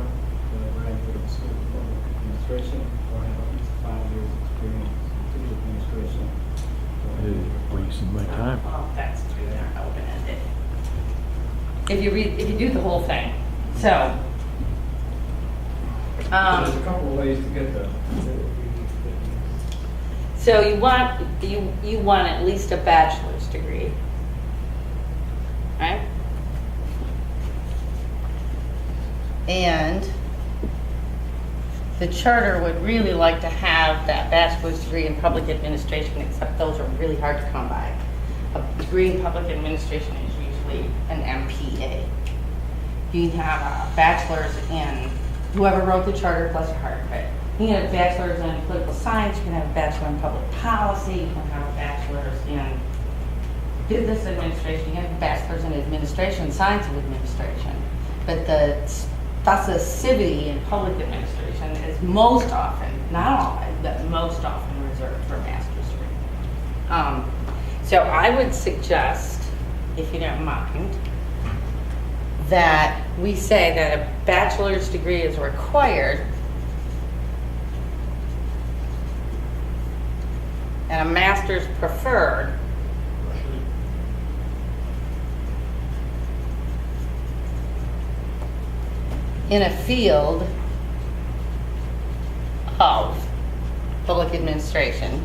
graduate of the School of Public Administration or have at least 5 years experience in city administration. Wasting my time. oh, that's true, they're open-ended. If you do the whole thing, so. There's a couple of ways to get the. So you want at least a bachelor's degree, right? And the charter would really like to have that bachelor's degree in public administration, except those are really hard to come by. A degree in public administration is usually an MPA. You can have a bachelor's in, whoever wrote the charter, bless your heart, but you can have a bachelor's in political science, you can have a bachelor in public policy, you can have a bachelor's in business administration, you can have a bachelor's in administration, science of administration. But the specificity in public administration is most often, not always, but most often reserved for a master's degree. So I would suggest, if you don't mind, that we say that a bachelor's degree is required and a master's preferred in a field of public administration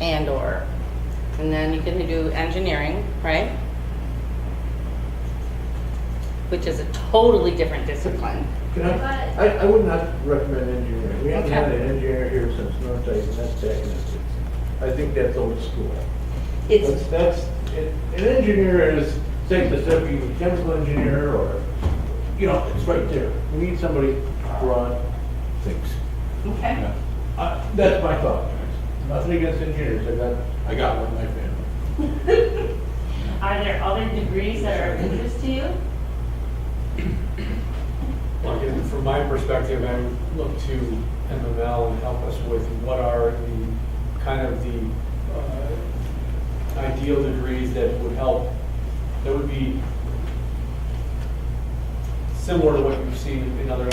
and then you can do engineering, right? Which is a totally different discipline. can I would not recommend engineering. We haven't had an engineer here since North Dayton, and that's back in the 60s. I think that's old school. An engineer is, say, Mississippi, a chemical engineer, or, it's right there. We need somebody to run things. Okay. That's my thought. Nothing against engineers, I got one in my family. Are there other degrees that are of interest to you? Well, again, from my perspective, I would look to MML and help us with what are the ideal degrees that would help, that would be similar to what you've seen in other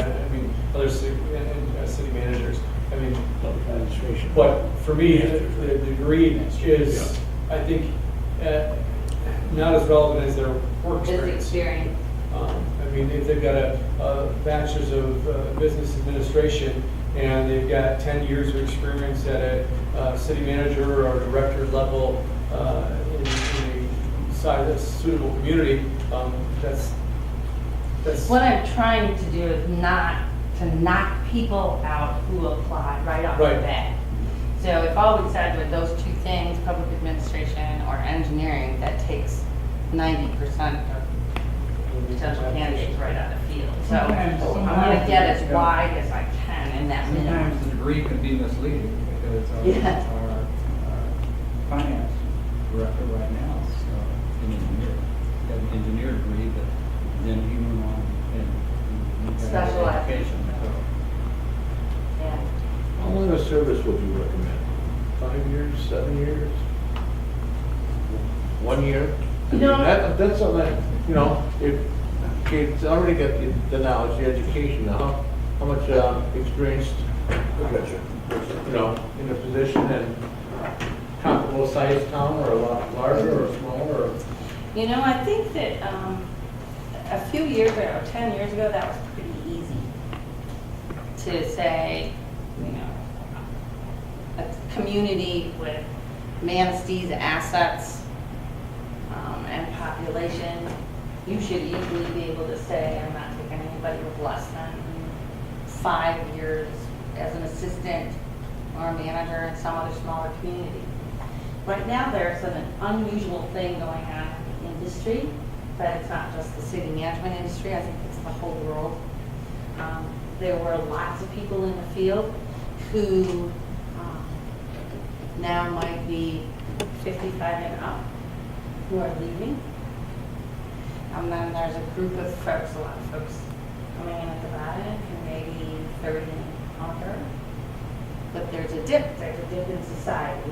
city managers. Public administration. But for me, the degree is, I think, not as relevant as their work experience. Experience. If they've got a bachelor's of business administration and they've got 10 years of experience at a city manager or director level in a suitable community, that's. What I'm trying to do is not to knock people out who apply right off the Right. bat. So if all we said with those two things, public administration or engineering, that takes 90% of potential candidates right out of the field. So I want to get as wide as I can in that minimum. Sometimes the degree can be misleading because Yeah. our finance director right now is an engineer. He got an engineer degree, but then he went on and he got Special an education. So Yeah. How long a service would you recommend? 5 years, 7 years? 1 year? I mean, No. That's something that, you know, if kids already got the knowledge, the education now, how much experience, you know, in a position and comparable size town or a lot larger or smaller or? You know, I think that a few years ago, 10 years ago, that was pretty easy to say, you know, a community with Manastee's assets and population, you should easily be able to say, I'm not taking anybody with less than 5 years as an assistant or a manager in some other smaller community. Right now, there's an unusual thing going on in the industry, but it's not just the city management industry, I think it's the whole world. There were lots of people in the field who now might be 55 and up who are leaving. And then there's a group of folks, a lot of folks coming in at the bottom, who may be 30 and under. But there's a dip in society.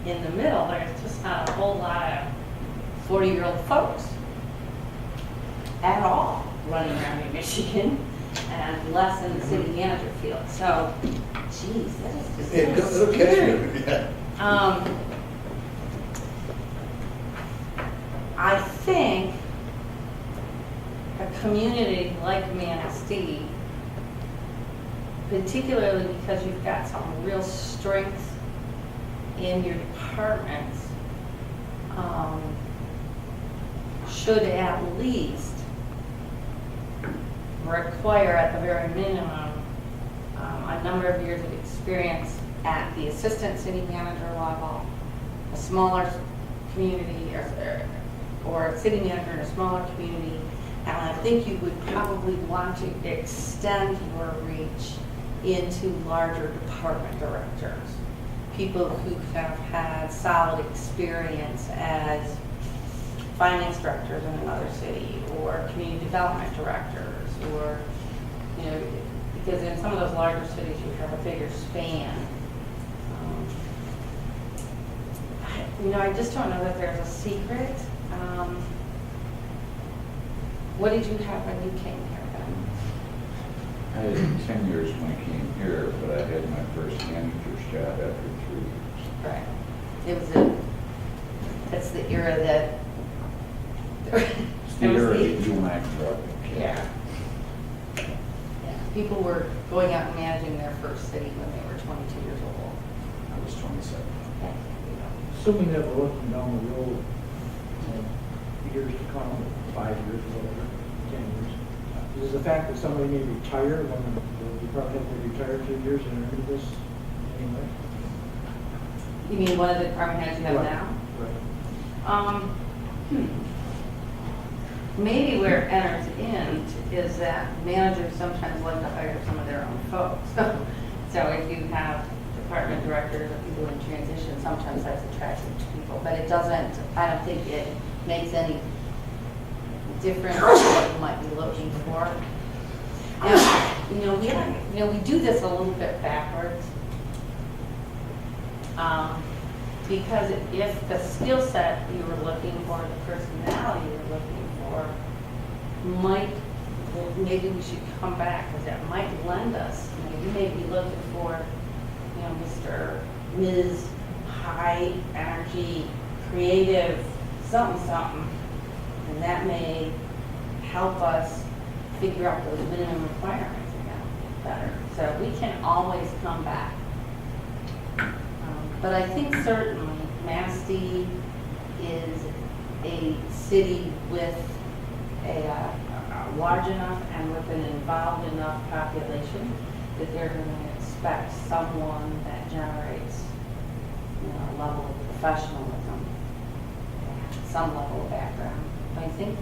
In the middle, there's just not a whole lot of 40-year-old folks at all running around in Michigan, and less in the city manager field. So, geez, that is just so It'll catch scary. you, yeah. I think a community like Manistee, particularly because you've got some real strength in your departments, should at least require, at the very minimum, a number of years of experience at the assistant city manager level, a smaller community, or a city manager in a smaller community. And I think you would probably want to extend your reach into larger department directors, people who have had solid experience as finance directors in another city, or community development directors, or, you know, because in some of those larger cities you have a bigger span. You know, I just don't know that there's a secret. What did you have when you came here, Ben? I had 10 years when I came here, but I had my first manager's job after 3 years. Right. That's the era that. It's the era that you and I grew up in. Yeah. Yeah. People were going out and managing their first city when they were 22 years old. I was 27. Assuming that we're looking down the road, years to come, 5 years or whatever, 10 years, is the fact that somebody may retire when the department may retire 2 years and they're in this anyway? You mean one of the department heads you have Right. now? Right. Maybe where it enters in is that managers sometimes like to hire some of their own folks. So if you have department directors or people in transition, sometimes that's attractive to people. But it doesn't, I don't think it makes any difference in what you might be looking for. Now, we do this a little bit backwards. Because if the skill set you were looking for, the personality you were looking for, maybe we should come back, because that might lend us. You may be looking for, Mr. Ms. High energy, creative, something, and that may help us figure out those minimum requirements again better. So we can always come back. But I think certainly Manistee is a city with a large enough and with an involved enough population that they're going to expect someone that generates a level of professionalism, some level of background. Don't you think?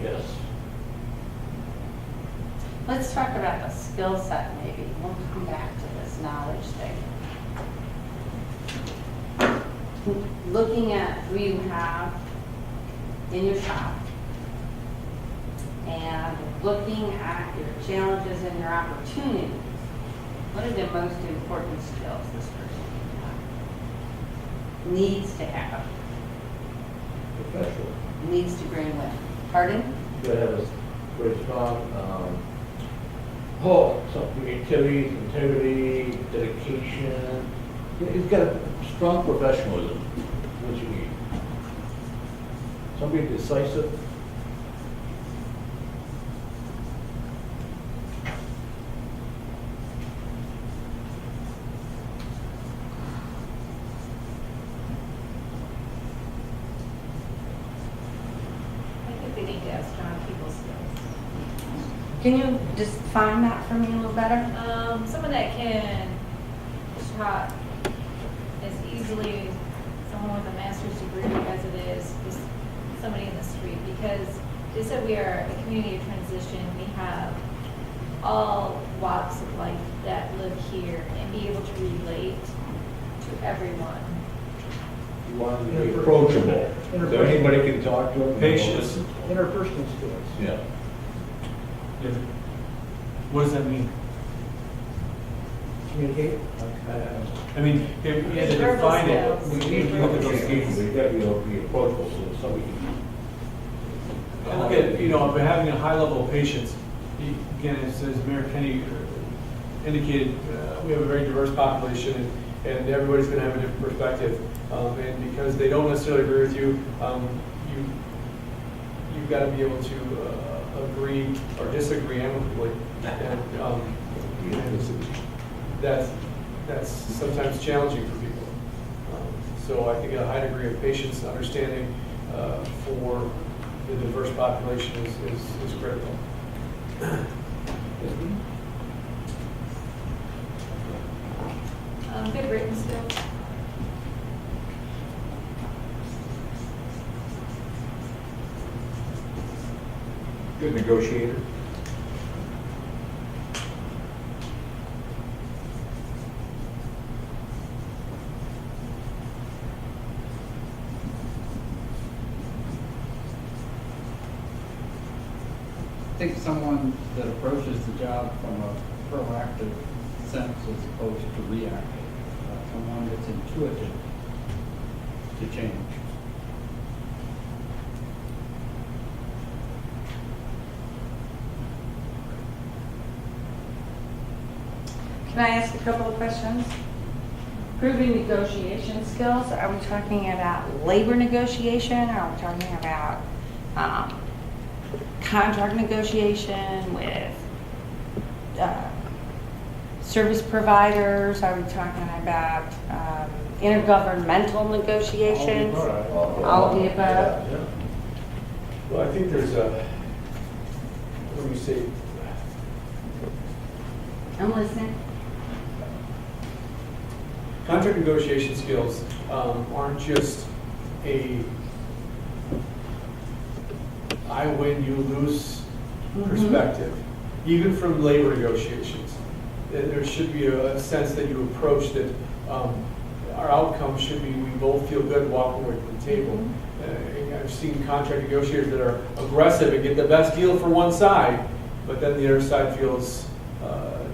Yes. Let's talk about the skill set maybe. We'll come back to this knowledge thing. Looking at who you have in your shop and looking at your challenges and your opportunities, What are the most important skills this person needs to have, Professional. needs to bring with? Pardon? That have a very strong, some creativity, integrity, dedication. He's got a strong professionalism, what you need. Somebody decisive. I think they need to have strong people skills. Can you just define that for me a little better? Someone that can shop as easily someone with a master's degree as it is just somebody in the street. Because they said we are a community of transition. We have all walks of life that live here and be able to relate to everyone. You want them to be approachable, so anybody can talk to them. Patience. Interpersonal skills. Yeah. Yeah. What does that mean? Communicate. I mean, if you had to Verbal define it, skills. we need to look at those skills. They got to be approachable, so somebody can. Look at, by having a high level of patience, again, as Mayor Kenny indicated, we have a very diverse population and everybody's going to have a different perspective. And because they don't necessarily agree with you, you've got to be able to agree or disagree amicably. And that's sometimes challenging for people. So I think a high degree of patience and understanding for the diverse population is critical. Good written skills. Good negotiator. I think someone that approaches the job from a proactive sense as opposed to reactive. Someone that's intuitive to change. Can I ask a couple of questions? Proving negotiation skills, are we talking about labor negotiation? Are we talking about contract negotiation with service providers? Are we talking about intergovernmental negotiations? All of the above? Yeah. Well, I think there's what do you say? I'm listening. Contract negotiation skills aren't just a I win, you lose perspective. Even from labor negotiations, there should be a sense that you approach that our outcome should be we both feel good walking away from the table. I've seen contract negotiators that are aggressive and get the best deal for one side, but then the other side feels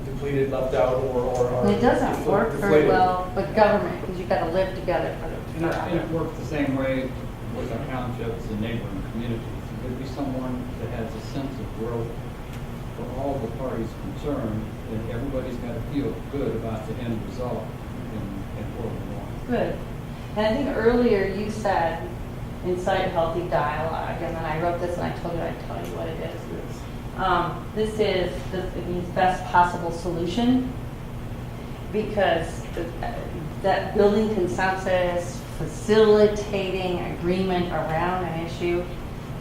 depleted, left out, or It doesn't work very deflated. well with government because you've got to live together for And I think it the. works the same way with our townships and neighboring communities. It could be someone that has a sense of growth for all the parties concerned, and everybody's got to feel good about the end result and where we're going. Good. And I think earlier you said incite healthy dialogue, and then I wrote this and I told you I'd tell you what it is. It means best possible solution, because that building consensus, facilitating agreement around an issue,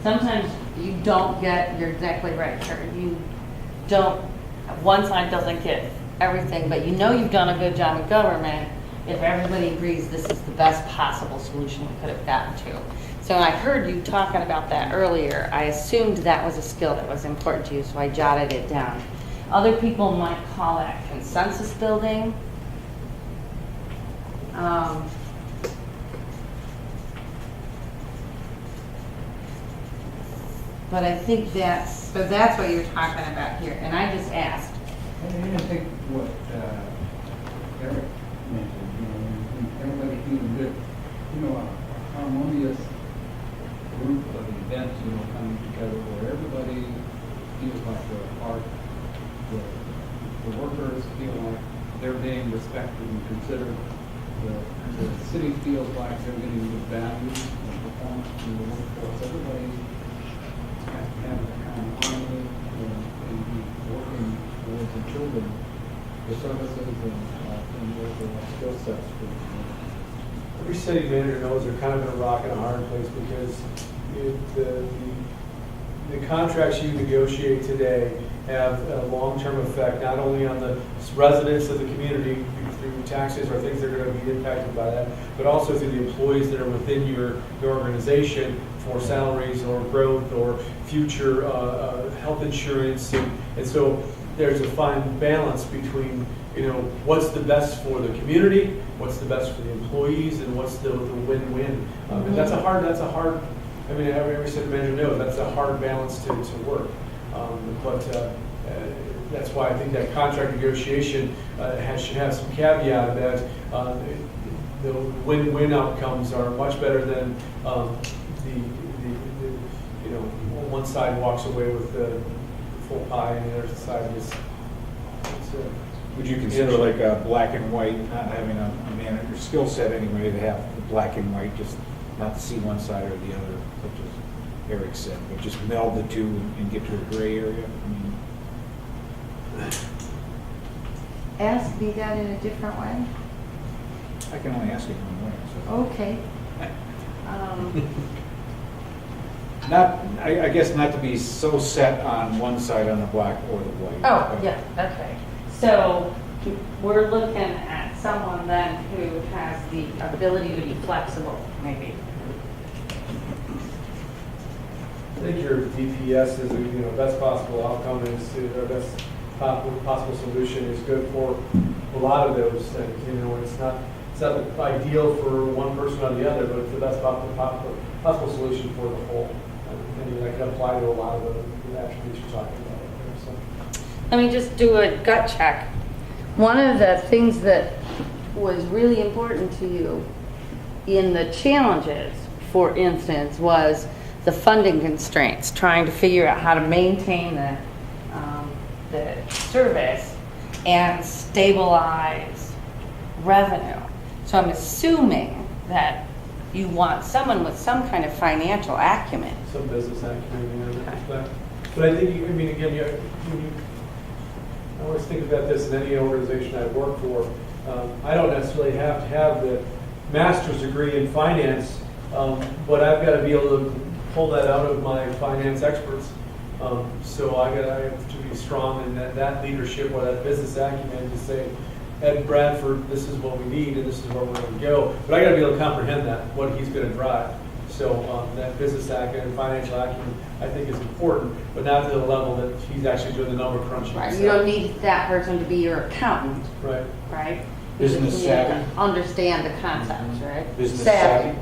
sometimes you don't get, you're exactly right, Kurt, you don't, one side doesn't get everything, but you know you've done a good job in government if everybody agrees this is the best possible solution we could have gotten to. So I heard you talking about that earlier. I assumed that was a skill that was important to you, so I jotted it down. Other people might call that consensus building. But I think that's what you're talking about here. And I just asked, And I think what Eric mentioned, when everybody feeling good, a harmonious group of events, coming together where everybody feels like they're a part. The workers feel like they're being respected and considered. The city feels like they're getting the value and performance from the workforce. Everybody has to have that kind of harmony and be working towards the children, the services and the skill sets for the community. Every city manager knows they're kind of in a rock and a hard place because the contracts you negotiate today have a long-term effect, not only on the residents of the community through taxes or things that are going to be impacted by that, but also through the employees that are within your organization for salaries or growth or future health insurance. And so there's a fine balance between, what's the best for the community, what's the best for the employees, and what's the win-win. And that's a hard, I mean, every city manager knows that's a hard balance to work. But that's why I think that contract negotiation should have some caveat that the win-win outcomes are much better than one side walks away with the full pie and the other side is. Would you consider like a black and white, not having a manager skill set anyway, to have the black and white, just not to see one side or the other, such as Eric said, but just meld the two and get to a gray area? Ask me that in a different way? I can only ask it one way, so. Okay. I guess not to be so set on one side on the black or the white. Oh, yeah, okay. So we're looking at someone then who has the ability to be flexible, maybe. I think your DPS is, best possible outcome is, or best possible solution is good for a lot of those things. It's not ideal for one person or the other, but it's the best possible solution for the whole. And that can apply to a lot of the attributes you're talking about. So. Let me just do a gut check. One of the things that was really important to you in the challenges, for instance, was the funding constraints, trying to figure out how to maintain the service and stabilize revenue. So I'm assuming that you want someone with some kind of financial acumen. Some business acumen, but I think, again, I always think about this in any organization I work for. I don't necessarily have to have the master's degree in finance, but I've got to be able to pull that out of my finance experts. So I have to be strong in that leadership or that business acumen to say, Ed Bradford, this is what we need and this is where we're going to go. But I got to be able to comprehend that, what he's going to drive. So that business acumen, financial acumen, I think is important, but not to the level that he's actually doing the number crunching. Right. You don't need that person to be your accountant, Right. right? Business You just need savvy. to understand the concepts, right? Business savvy.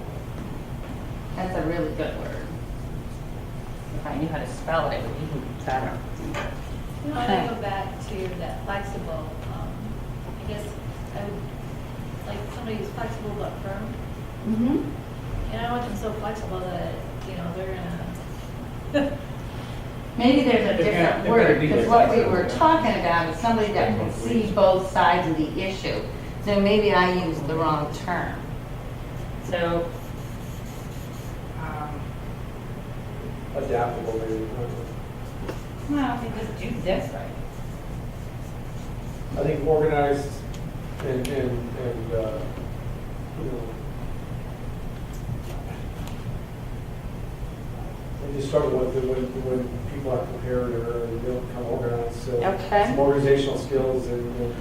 That's a really good word. If I knew how to spell it, it would be even better. I want to go back to that flexible, I guess, I would like somebody who's flexible but firm. Mm-hmm. And I want them so flexible that, they're gonna. Maybe there's a different word, because what we were talking about is somebody that can see both sides of the issue. So maybe I used the wrong term. So, Adaptable, maybe. well, if you just do this right. I think organized and I just struggle with it when people aren't prepared or they don't become organized. So Okay. some organizational skills and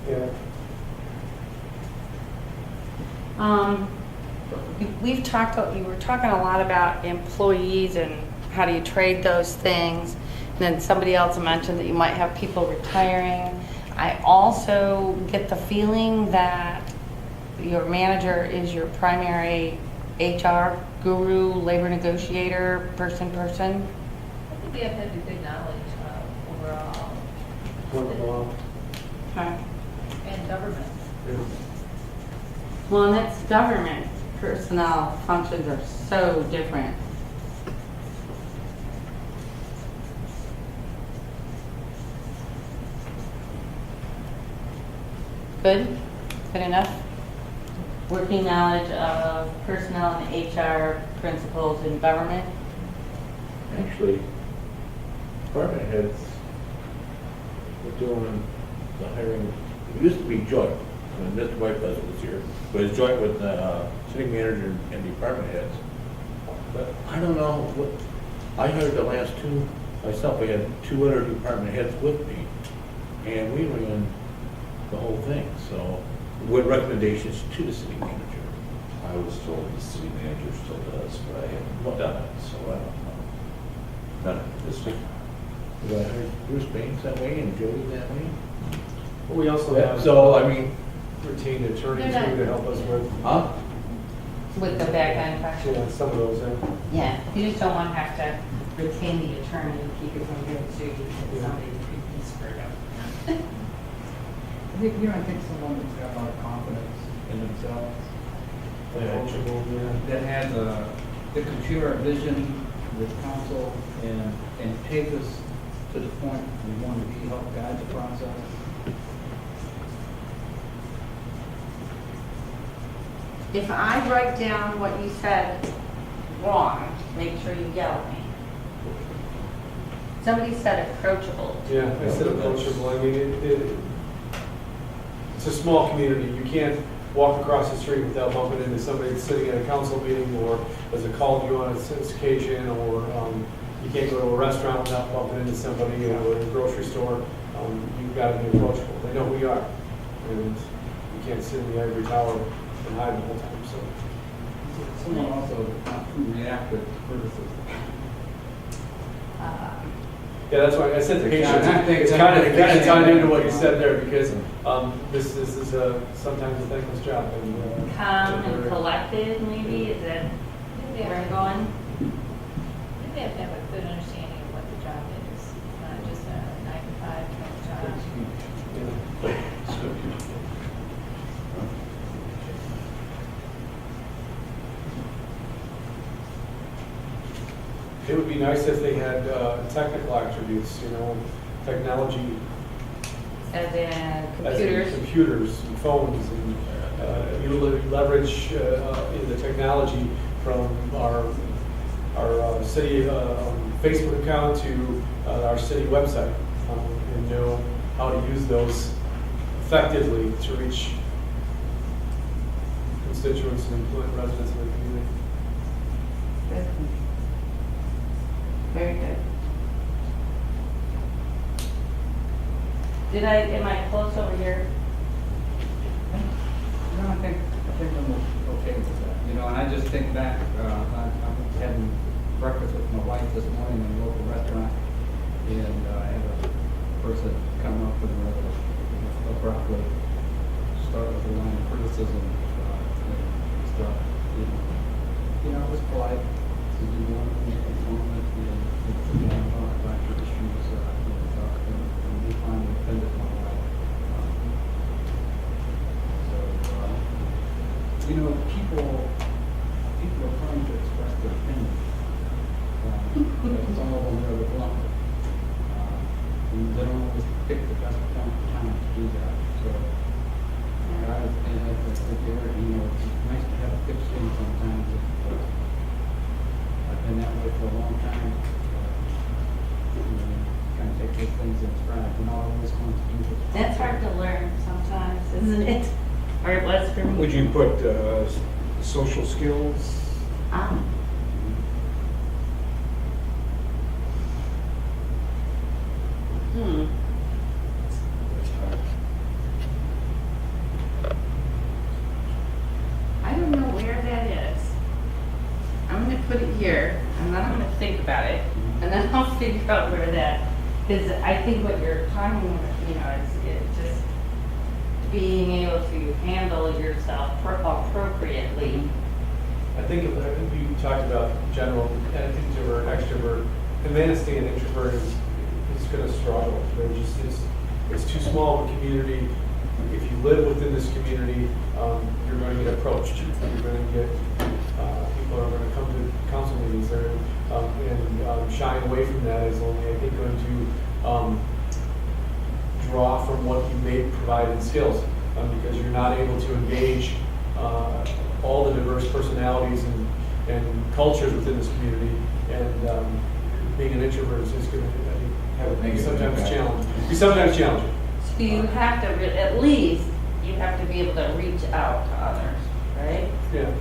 yeah. We've talked, you were talking a lot about employees and how do you trade those things. And then somebody else mentioned that you might have people retiring. I also get the feeling that your manager is your primary HR guru, labor negotiator, person? I think we have had a good knowledge overall Well, Okay. and government. Well, and that's government. Personnel functions are so different. Good? Good enough? Working knowledge of personnel and HR principles in government? Actually, department heads were doing the hiring, it used to be joint, when Mr. Whitebuzz was here, but it's joint with the city manager and department heads. But I don't know what, I hired the last two myself, I had two other department heads with me, and we ran the whole thing, so, with recommendations to the city manager. I was told the city manager still does, but I haven't done it, so I don't know. None of this week. I hired Bruce Baines that way and Jody that way. We also have. So, I mean, Retained attorney too They're not- to help us with, huh? With the back end question? yeah, some of those, Yeah, you just don't want to have to retain the attorney and keep it from getting sued because somebody could be screwed up. You don't think someone that's got a lot of confidence in themselves, Coachable, yeah. that has the computer vision with council and take us to the point we want to be, help guide the process? If I write down what you said wrong, make sure you yell at me. Somebody said approachable. Yeah, I said approachable, I mean, it's a small community, you can't walk across the street without bumping into somebody that's sitting at a council meeting, or as a call you on a occasion, or you can't go to a restaurant without bumping into somebody, or a grocery store. You've got to be approachable, they know who you are, and you can't sit in the ivory tower and hide the whole time, so. Someone also not too reactive to criticism. Yeah, that's why I said It's patient. kind of- It's kind of tied into what you said there, because this is sometimes a thankless job. And, Calm and collected, maybe, is that We where I'm have going? we have to have a good understanding of what the job is, not just a 9 to 5 kind of job. It would be nice if they had technical attributes, technology. As in As in computers? computers and phones, and you leverage in the technology from our city Facebook account to our city website, and know how to use those effectively to reach constituents and residents of the community. Good. Very good. Am I close over here? No, I think I'm okay with that. And I just think back, I'm having breakfast with my wife this morning in a local restaurant, and I had a person come up and rather abruptly start with a line of criticism and stuff. It was polite to do one moment, and about your issues, and we finally offended my wife. People are prone to express their opinion. Some of them are blunt. And they don't always pick the best time to do that. So, I think it's nice to have a thick skin sometimes. I've been that way for a long time. Kind of take things in stride. You're not always going to do it. That's hard to learn sometimes, isn't it? Or it was for me. Would you put social skills? Ah. I don't know where that is. I'm gonna put it here, and then I'm gonna think about it, and then I'll figure out where that, because I think what you're talking about, is just being able to handle yourself appropriately I think you talked about general introvert, extrovert, and Manistee, an introvert is going to struggle. It's too small of a community. If you live within this community, you're going to get approached. You're going to get, people are going to come to council meetings there, and shying away from that is only, I think, going to draw from what you may provide in skills, because you're not able to engage all the diverse personalities and cultures within this community, and being an introvert is going to be sometimes challenging. So you have to, at least, you have to be able to reach out to others, right? Yeah.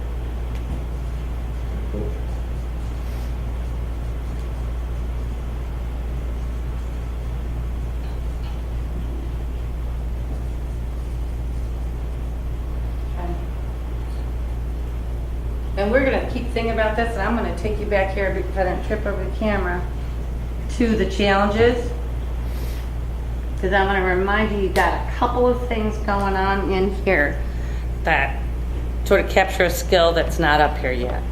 And we're gonna keep thinking about this, and I'm gonna take you back here, because I didn't trip over the camera, to the challenges. Because I'm gonna remind you, you got a couple of things going on in here that sort of capture a skill that's not up here yet.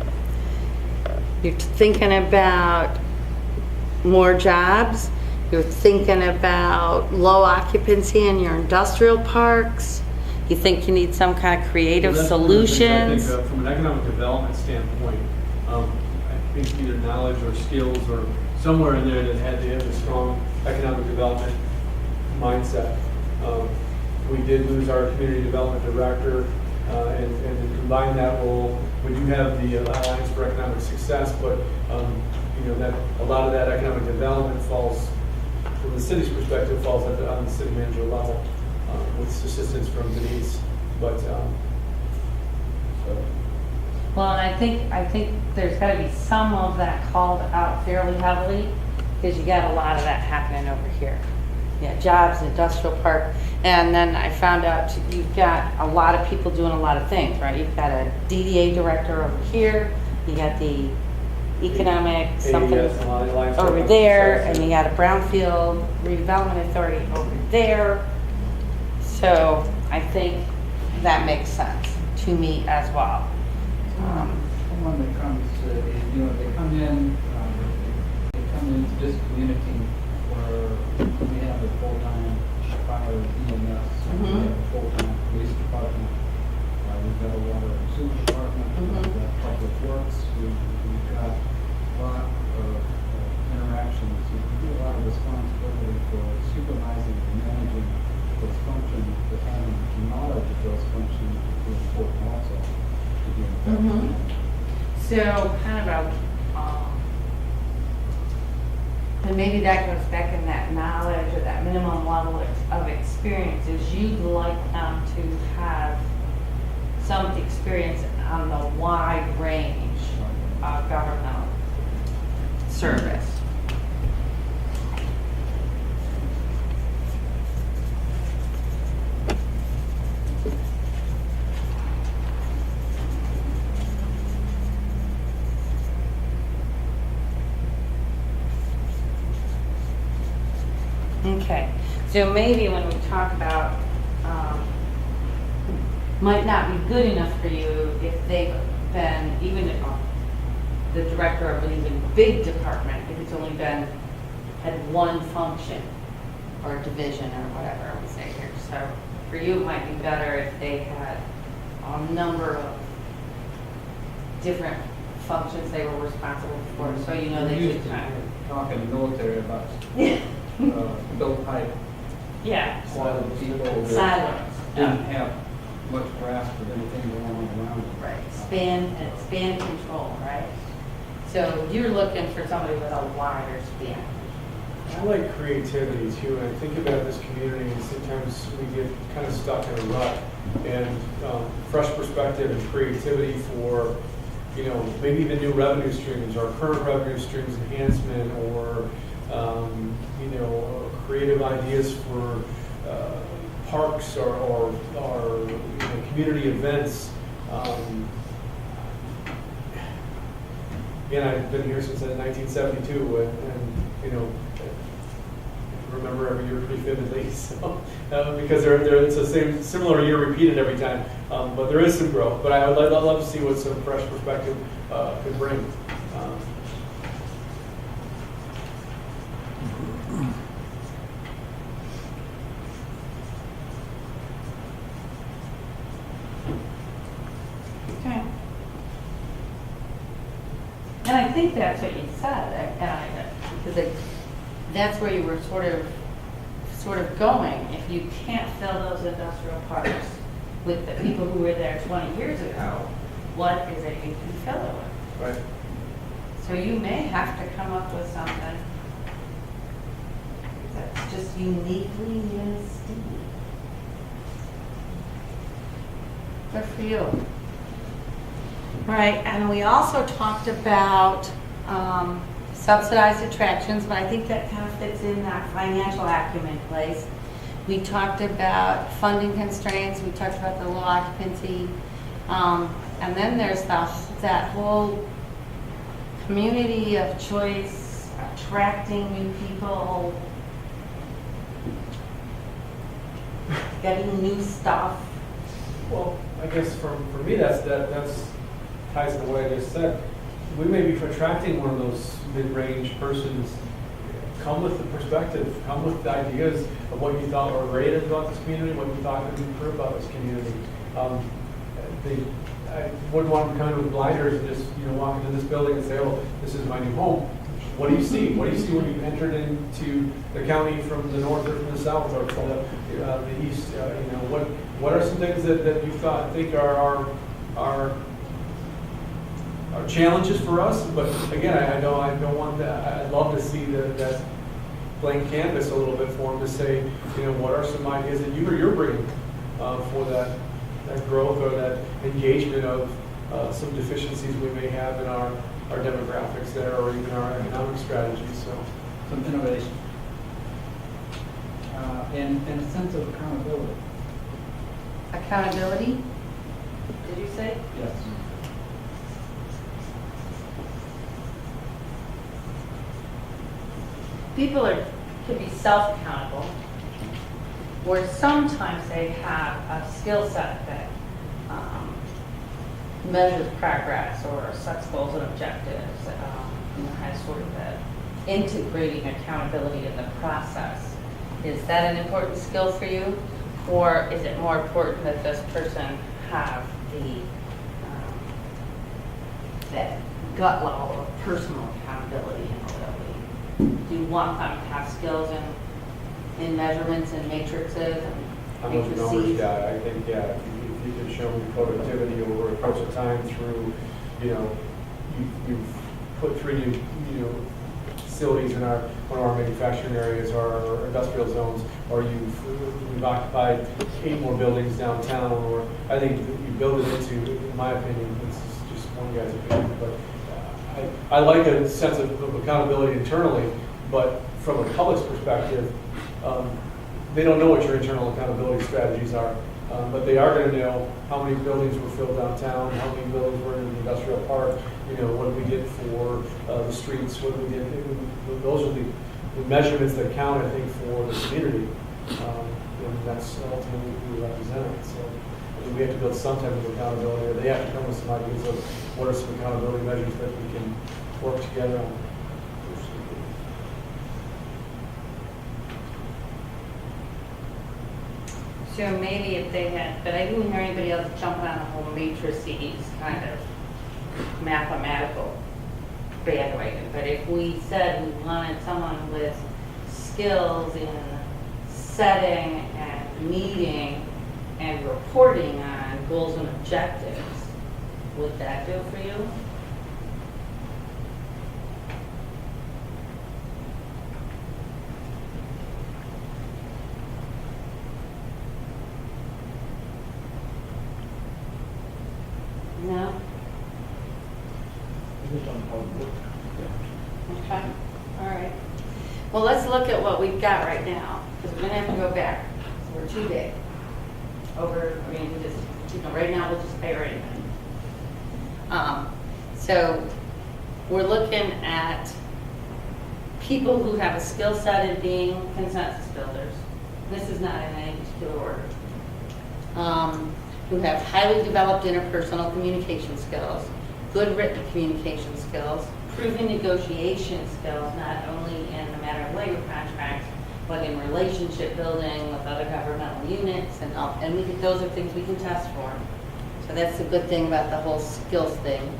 You're thinking about more jobs. You're thinking about low occupancy in your industrial parks. You think you need some kind of creative Well, that's one of the things solutions. I think, from an economic development standpoint, I think either knowledge or skills or somewhere in there that had to have a strong economic development mindset. We did lose our community development director, and to combine that role, we do have the Alliance for Economic Success, but that a lot of that economic development falls, from the city's perspective, falls on the city manager level, with assistance from Denise. But Well, and I think there's gotta be some of that called out fairly heavily, because you got a lot of that happening over here. Yeah, jobs, industrial park, and then I found out you've got a lot of people doing a lot of things, right? You've got a DDA director over here, you got the economic something AES, Alliance for over Economic there, Success, and you got a Brownfield Redevelopment Authority over there. So I think that makes sense to me as well. One that comes, they come into this community where we have a full-time fire EMS, we have a full-time police department, we've got a water and sewer department, we've got public works, we've got a lot of interactions. We do a lot of responsibility for supervising and managing those functions, but having knowledge of those functions is important also to be effective. So kind of and maybe that goes back in that knowledge or that minimum level of experience is you'd like them to have some experience on the wide range of governmental service. Okay, so maybe when we talk about, might not be good enough for you if they've been, even if the director of an even big department, if it's only been, had one function or division or whatever we say here. So for you, it might be better if they had a number of different functions they were responsible for, so you know they We used could to kind of. talk in the military about built pipe, Yeah. silent people that Silence. didn't have much grasp of anything going on around them. Right, span control, right? So you're looking for somebody with a wider span. I like creativity too, and I think about this community, and sometimes we get kind of stuck in a rut. And fresh perspective and creativity for, maybe even new revenue streams, or current revenue streams enhancement, or creative ideas for parks or community events. Again, I've been here since 1972, and remember every year pretty vividly. So because it's the same similar year repeated every time. But there is some growth, but I would love to see what some fresh perspective could bring. Okay. And I think that's what you said, because that's where you were sort of going. If you can't fill those industrial parks with the people who were there 20 years ago, what is it you can fill it with? Right. So you may have to come up with something that's just uniquely Manistee. Good for you. All right, and we also talked about subsidized attractions, but I think that kind of fits in that financial acumen place. We talked about funding constraints, we talked about the low occupancy, and then there's that whole community of choice, attracting new people, getting new stuff. Well, I guess for me, that's ties to what I just said. We may be attracting one of those mid-range persons. Come with the perspective, come with the ideas of what you thought were great about this community, what you thought could improve about this community. I wouldn't want them coming with blinders and just walk into this building and say, "Oh, this is my new home." What do you see? What do you see when you entered into the county from the north or from the south or from the east? What are some things that you think are challenges for us? But again, I don't want that. I'd love to see that blank canvas a little bit for them to say, what are some ideas that you're bringing for that growth or that engagement of some deficiencies we may have in our demographics there or even our economic strategies. So Some innovation. And a sense of accountability. Accountability, did you say? Yes. People can be self-accountable, or sometimes they have a skill set that measures progress or sets goals and objectives, has sort of integrating accountability in the process. Is that an important skill for you, or is it more important that this person have that gut level of personal accountability and mobility? Do you want them to have skills in measurements and matrices and I'm a numbers matrices? guy. I think, if you can show me productivity over a course of time through, you've put 3 new, facilities in one of our manufacturing areas or our industrial zones, or we've occupied 8 more buildings downtown, or I think you build it into, in my opinion, this is just one guy's opinion, but I like a sense of accountability internally, but from a public's perspective, they don't know what your internal accountability strategies are, but they are going to know how many buildings were filled downtown, how many buildings were in the industrial park, what did we get for the streets, what did we get. Those are the measurements that count, I think, for the community, and that's ultimately who we represent. So we have to build some type of accountability, or they have to come with some ideas of what are some accountability measures that we can work together on. So maybe if they had, but I didn't hear anybody else jumping on the whole matrices kind of mathematical bandwagon. But if we said we wanted someone with skills in setting and meeting and reporting on goals and objectives, would that do for you? No? Just on public work. Okay, all right. Well, let's look at what we've got right now, because we're gonna have to go back. We're too big. We just, right now, we'll just pay anything. So we're looking at people who have a skill set in being consensus builders. This is not in any particular order. who have highly developed interpersonal communication skills, good written communication skills, proven negotiation skills, not only in the matter of labor contracts, but in relationship building with other governmental units, and those are things we can test for. So that's the good thing about the whole skills thing.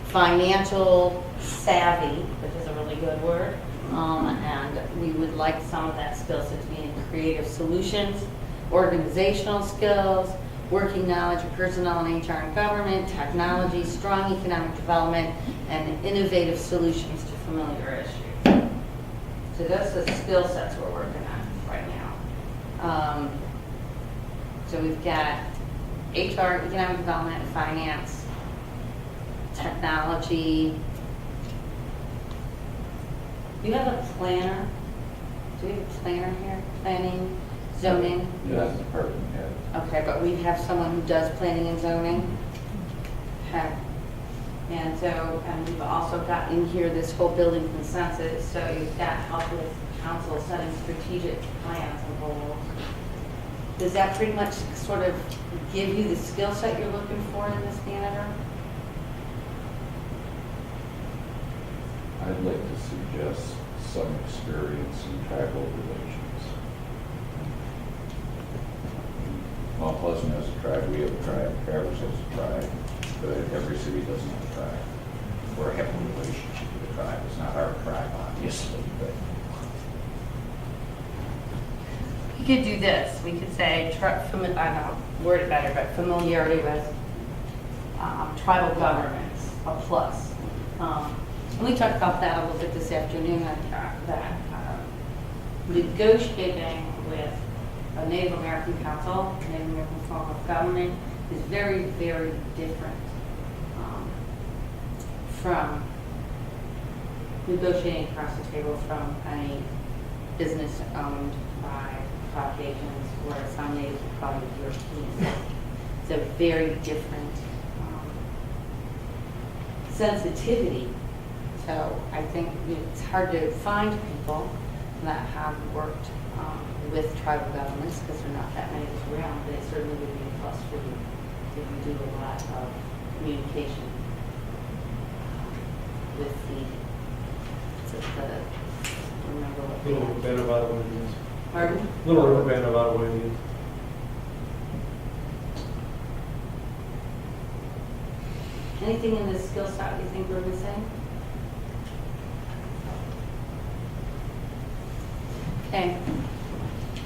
Financial savvy, which is a really good word, and we would like some of that skill set to be in creative solutions, organizational skills, working knowledge of personnel and HR and government, technology, strong economic development, and innovative solutions to familiar issues. So those are the skill sets we're working on right now. So we've got HR, economic development, finance, technology. Do you have a planner? Do we have a planner here? Planning, zoning? Yes, department head. Okay, but we have someone who does planning and zoning? Okay. And so, and we've also got in here this whole building consensus, so you've got help with council setting strategic plans and goals. Does that pretty much sort of give you the skill set you're looking for in this manager? I'd like to suggest some experience in tribal relations. Mount Pleasant has a tribe, we have a tribe, Traverse has a tribe, but every city doesn't have a tribe. Or have a relationship with a tribe. It's not our tribe, obviously, but We could do this. We could say, I don't know, word it better, but familiarity with tribal governments, a plus. And we talked about that a little bit this afternoon, that negotiating with a Native American council, Native American form of government, is very, very different from negotiating across the table from a business owned by Caucasians or some Native probably Europeans. It's a very different sensitivity. So I think it's hard to find people that have worked with tribal governments because there are not that many around, but it certainly would be a plus for you if you do a lot of communication with remember what Little River Band of Ottawa Indians. Pardon? Little River Band of Ottawa Indians. Anything in this skill set you think we're missing? Okay,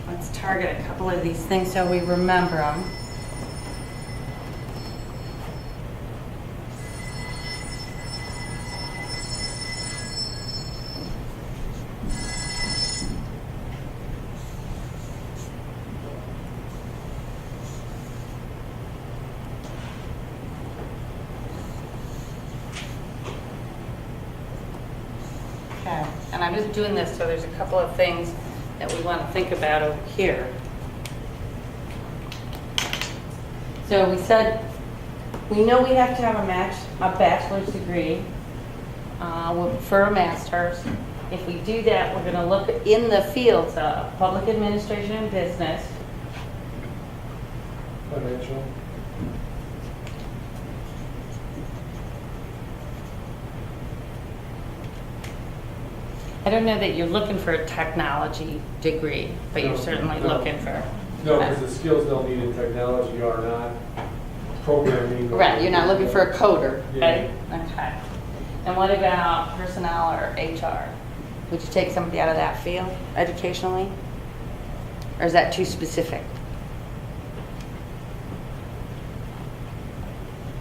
let's target a couple of these things so we remember them. Okay, and I'm just doing this so there's a couple of things that we want to think about over here. So we said, we know we have to have a bachelor's degree for a master's. If we do that, we're going to look in the fields of public administration and business, Financial. I don't know that you're looking for a technology degree, but you're No, certainly no. looking for. No, because the skills they'll need in technology are not programming. or- Right, you're not looking for a coder, Yeah. right? Okay. And what about personnel or HR? Would you take somebody out of that field educationally? Or is that too specific?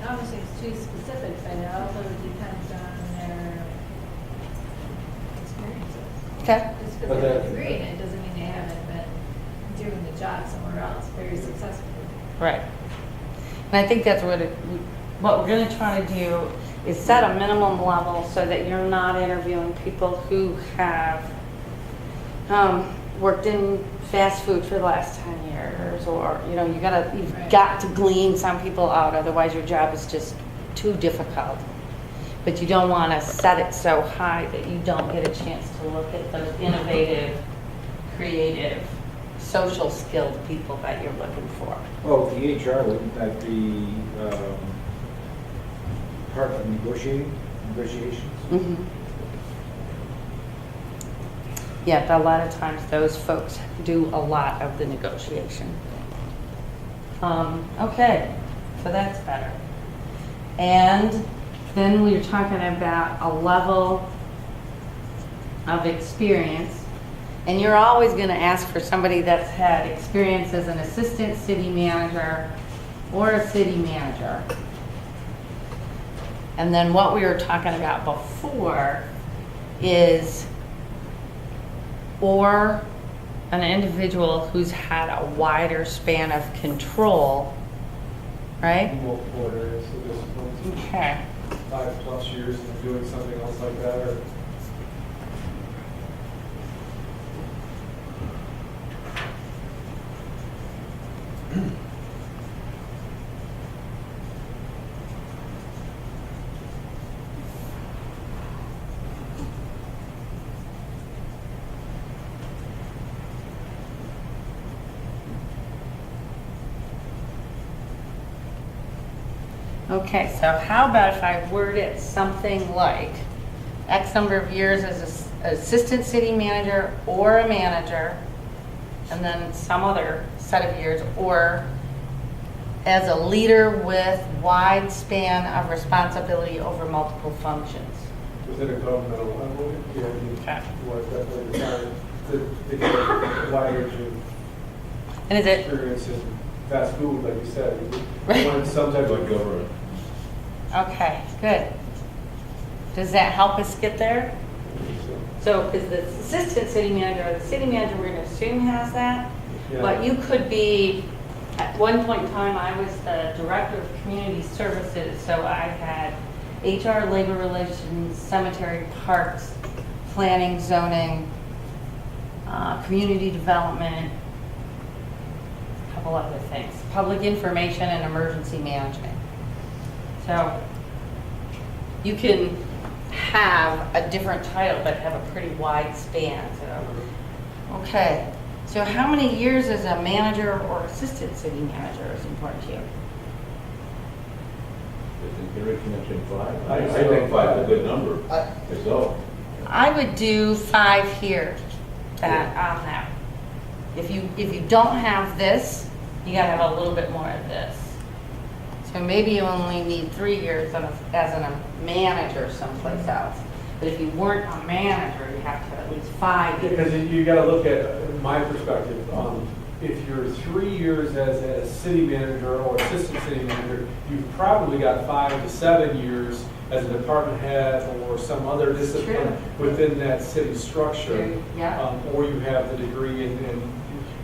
Obviously, it's too specific, but it also depends on their experiences. Okay. Just But because they have that- a degree in it doesn't mean they haven't been doing the job somewhere else very successfully. Right. And I think that's what we're going to try to do is set a minimum level so that you're not interviewing people who have worked in fast food for the last 10 years, or you've Right. got to glean some people out, otherwise your job is just too difficult. But you don't want to set it so high that you don't get a chance to look at those innovative, creative social skilled people that you're looking for. Well, the HR, wouldn't that be part of negotiations? Yeah, but a lot of times those folks do a lot of the negotiation. Okay, so that's better. And then we were talking about a level of experience. And you're always going to ask for somebody that's had experience as an assistant city manager or a city manager. And then what we were talking about before is or an individual who's had a wider span of control, right? Multiple areas of disciplines, Okay. 5+ years of doing something else like that, or Okay, so how about if I word it something like X number of years as an assistant city manager or a manager, and then some other set of years, or as a leader with wide span of responsibility over multiple functions. within a governmental level, yeah, Okay. you want to definitely try to get a wide range of And is it, experience in fast food, like you said. Right. You want some type Like of government. okay, good. Does that help us get there? So, because the assistant city manager or the city manager, we're going to assume has that. Yeah. But you could be, at one point in time, I was the director of community services, so I had HR, labor relations, cemetery, parks, planning, zoning, community development, a couple other things, public information and emergency management. So you can have a different title, but have a pretty wide span. So, okay. So how many years as a manager or assistant city manager is important to you? I think Rick mentioned 5. I I think think 5 is a so. good number. So, I would do 5 here that on that. If you don't have this, you gotta have a little bit more of this. So maybe you only need 3 years as a manager someplace else. But if you weren't a manager, you have to have at least 5 years. Because you got to look at my perspective. If you're 3 years as a city manager or assistant city manager, you've probably got 5 to 7 years as a department head or some other discipline within that city structure. Yeah. Or you have the degree, and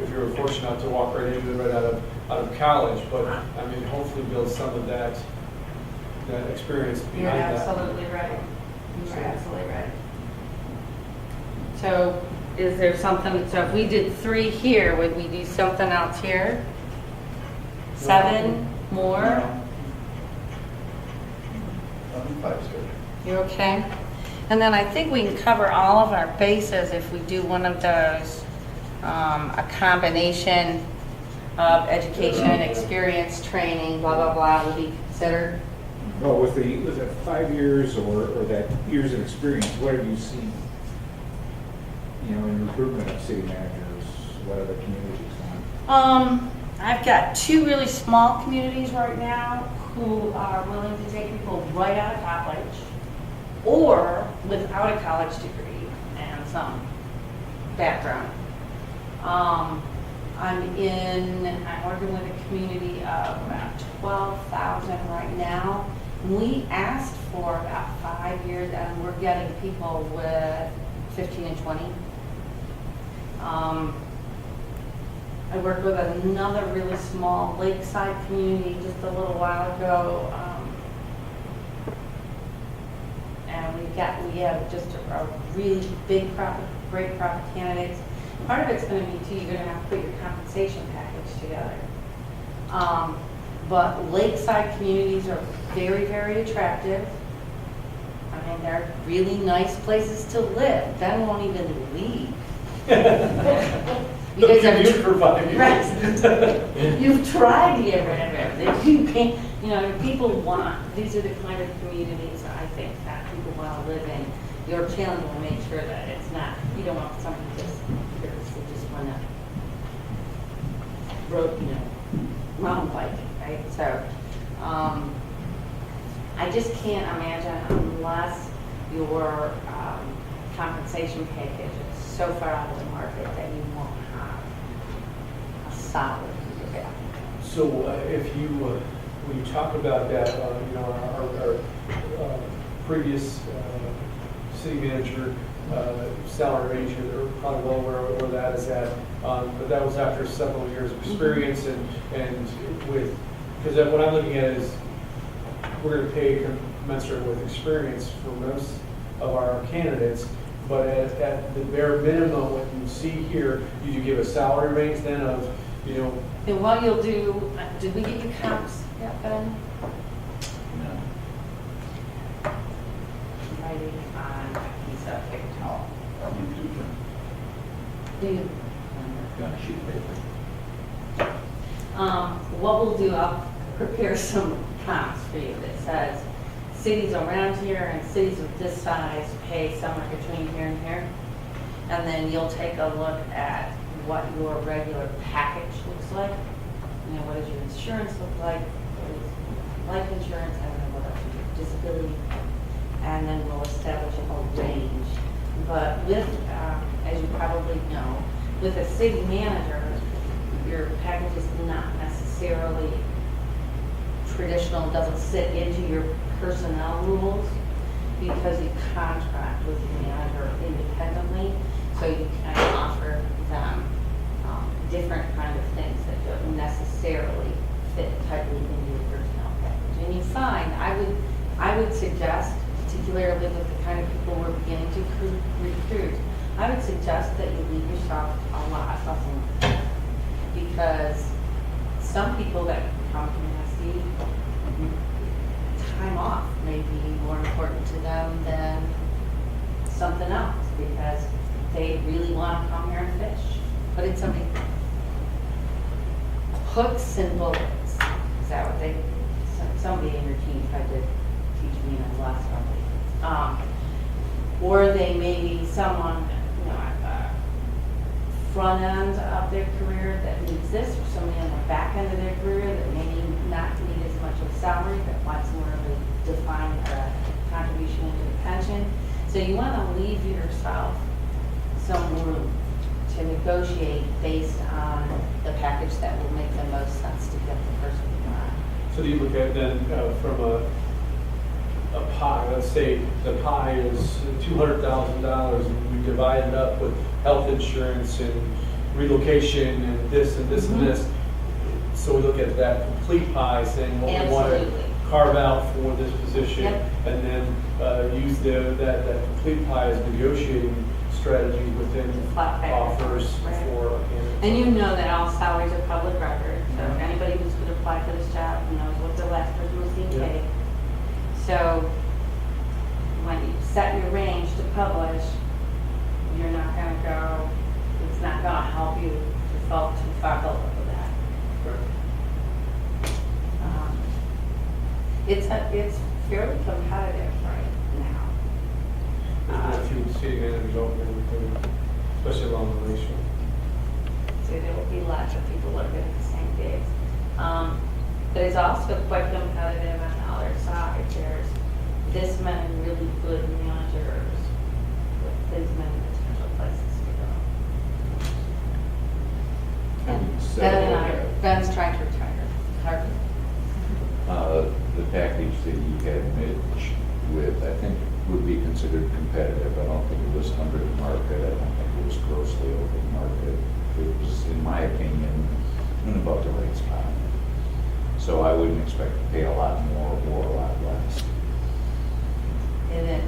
if you're fortunate enough to walk right into it right out of college. But I mean, hopefully build some of that experience You're behind that. absolutely right. You're absolutely right. So is there something, so if we did 3 here, would we do something else here? 7 more? I think 5 is good. You okay? And then I think we can cover all of our bases if we do one of those, a combination of education, experience, training, blah, blah, blah, would be considered. No, was it 5 years or that years of experience, what have you seen? You know, in recruitment of city managers, what other communities want? I've got 2 really small communities right now who are willing to take people right out of college or without a college degree and some background. I'm working with a community of about 12,000 right now. We asked for about 5 years and we're getting people with 15 and 20. I worked with another really small lakeside community just a little while ago. And we have just a really big crop, great crop of candidates. Part of it's going to be too, you're going to have to put your compensation package together. But lakeside communities are very, very attractive. I mean, they're really nice places to live. Ben won't even leave. Because Look at I've- you for 5 years. Right. You've tried to get rid of it. You can't, people want, these are the kind of communities I think that people want to live in. Your challenge will make sure that it's not, you don't want somebody just, they just want to road, mountain bike, right? So, I just can't imagine unless your compensation package is so far out of the market that you won't have a solid back. So if you, when you talk about that, our previous city manager salary range, they're probably well where that is at. But that was after several years of experience and with, because what I'm looking at is we're going to pay commensurate with experience for most of our candidates. But at the bare minimum, what you see here, you do give a salary range then of, And what you'll do, did we get your comps yet, Ben? Writing on a piece of paper. Do you? Got a sheet of paper. What we'll do, I'll prepare some comps for you that says cities around here and cities of this size pay somewhere between here and here. And then you'll take a look at what your regular package looks like. What does your insurance look like? What is life insurance? I don't know what else you do, disability. And then we'll establish a range. But with, as you probably know, with a city manager, your package is not necessarily traditional, doesn't sit into your personnel rules because you contract with the manager independently, so you can offer them different kind of things that don't necessarily fit tightly into your personnel package. And you find, I would suggest, particularly with the kind of people we're beginning to recruit, I would suggest that you leave yourself a lot of room, because some people that come to MSD, time off may be more important to them than something else, because they really want to come here and fish. But it's something, hooks and bullets, is that what they, somebody in your team tried to teach me in the last one. Or they may be someone, at the front end of their career that needs this, or somebody on the back end of their career that maybe not need as much of a salary, but wants more of a defined contribution into the pension. So you want to leave yourself some room to negotiate based on the package that will make the most sense to get the person you want. So do you look at then from a pie, let's say the pie is $200,000 and we divide it up with health insurance and relocation and this and this and this. So we look at that complete pie saying what we want to Absolutely. carve out for this position, Yep. and then use that complete pie as negotiating strategies within Flat package. offers Right. for candidates. And you know that all salaries are public record, so anybody who's going to apply for this job knows what the last person was being Yeah. paid. So when you set your range to publish, you're not going to go, it's not going to help you to fall too far below that. It's fairly competitive right now. There's a few city managers open, especially along the ratio. So there will be lots of people looking at the same gigs. But it's also quite competitive on the other side. There's this many really good managers with this many potential places to go. And Ben's trying to retire. Harvey? The package that you had Mitch with, I think would be considered competitive. I don't think it was under the market. I don't think it was grossly over the market. It was, in my opinion, in about the right spot. So I wouldn't expect to pay a lot more or a lot less. And then,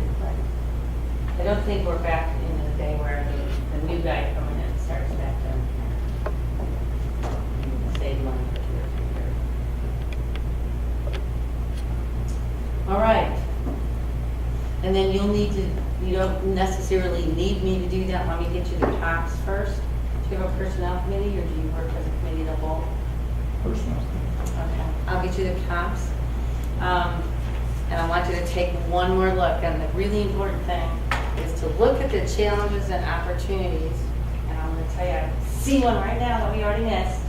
I don't think we're back in the day where the new guy coming in starts back down here. Save money for 2 or 3 years. All right. And then you'll need to, you don't necessarily need me to do that. Let me get you the comps first, Do you have a personnel committee, or do you work as a committee of the whole? Personnel. Okay, I'll get you the comps. And I want you to take one more look, and the really important thing is to look at the challenges and opportunities. And I'm gonna tell you, I see one right now that we already missed.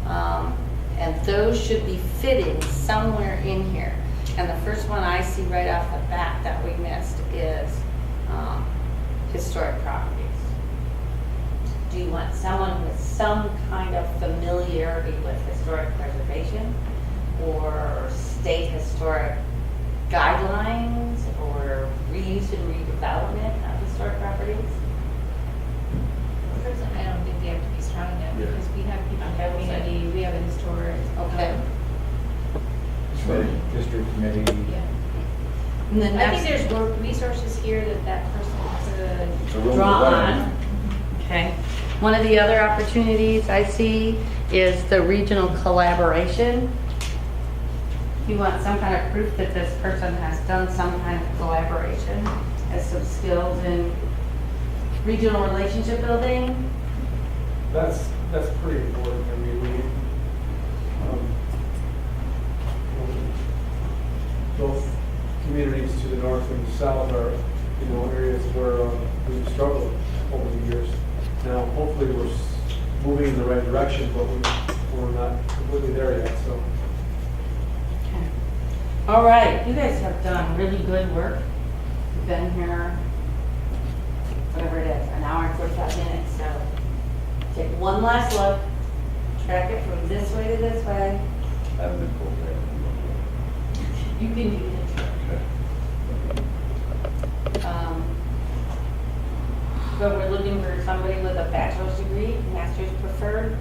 And those should be fitting somewhere in here. And the first one I see right off the bat that we missed is historic properties. Do you want someone with some kind of familiarity with historic preservation or state historic guidelines or reuse and redevelopment of historic properties? Personally, I don't think they have to be strong enough, Yeah. because we have people in the community, we have a historic. Okay. District committee. Yeah. And the I next, think there's work resources here that person It's a could room draw to on. Okay. One of the other opportunities I see is the regional collaboration. You want some kind of proof that this person has done some kind of collaboration, has some skills in regional relationship building. That's pretty important. I mean, both communities to the north and the south are, areas where we've struggled over the years. Now, hopefully, we're moving in the right direction, but we're not completely there yet, so. Okay. All right, you guys have done really good work. You've been here, whatever it is, an hour and 45 minutes, so take one last look, track it from this way to this way. Haven't been pulled there. You can do it. But we're looking for somebody with a bachelor's degree, master's preferred,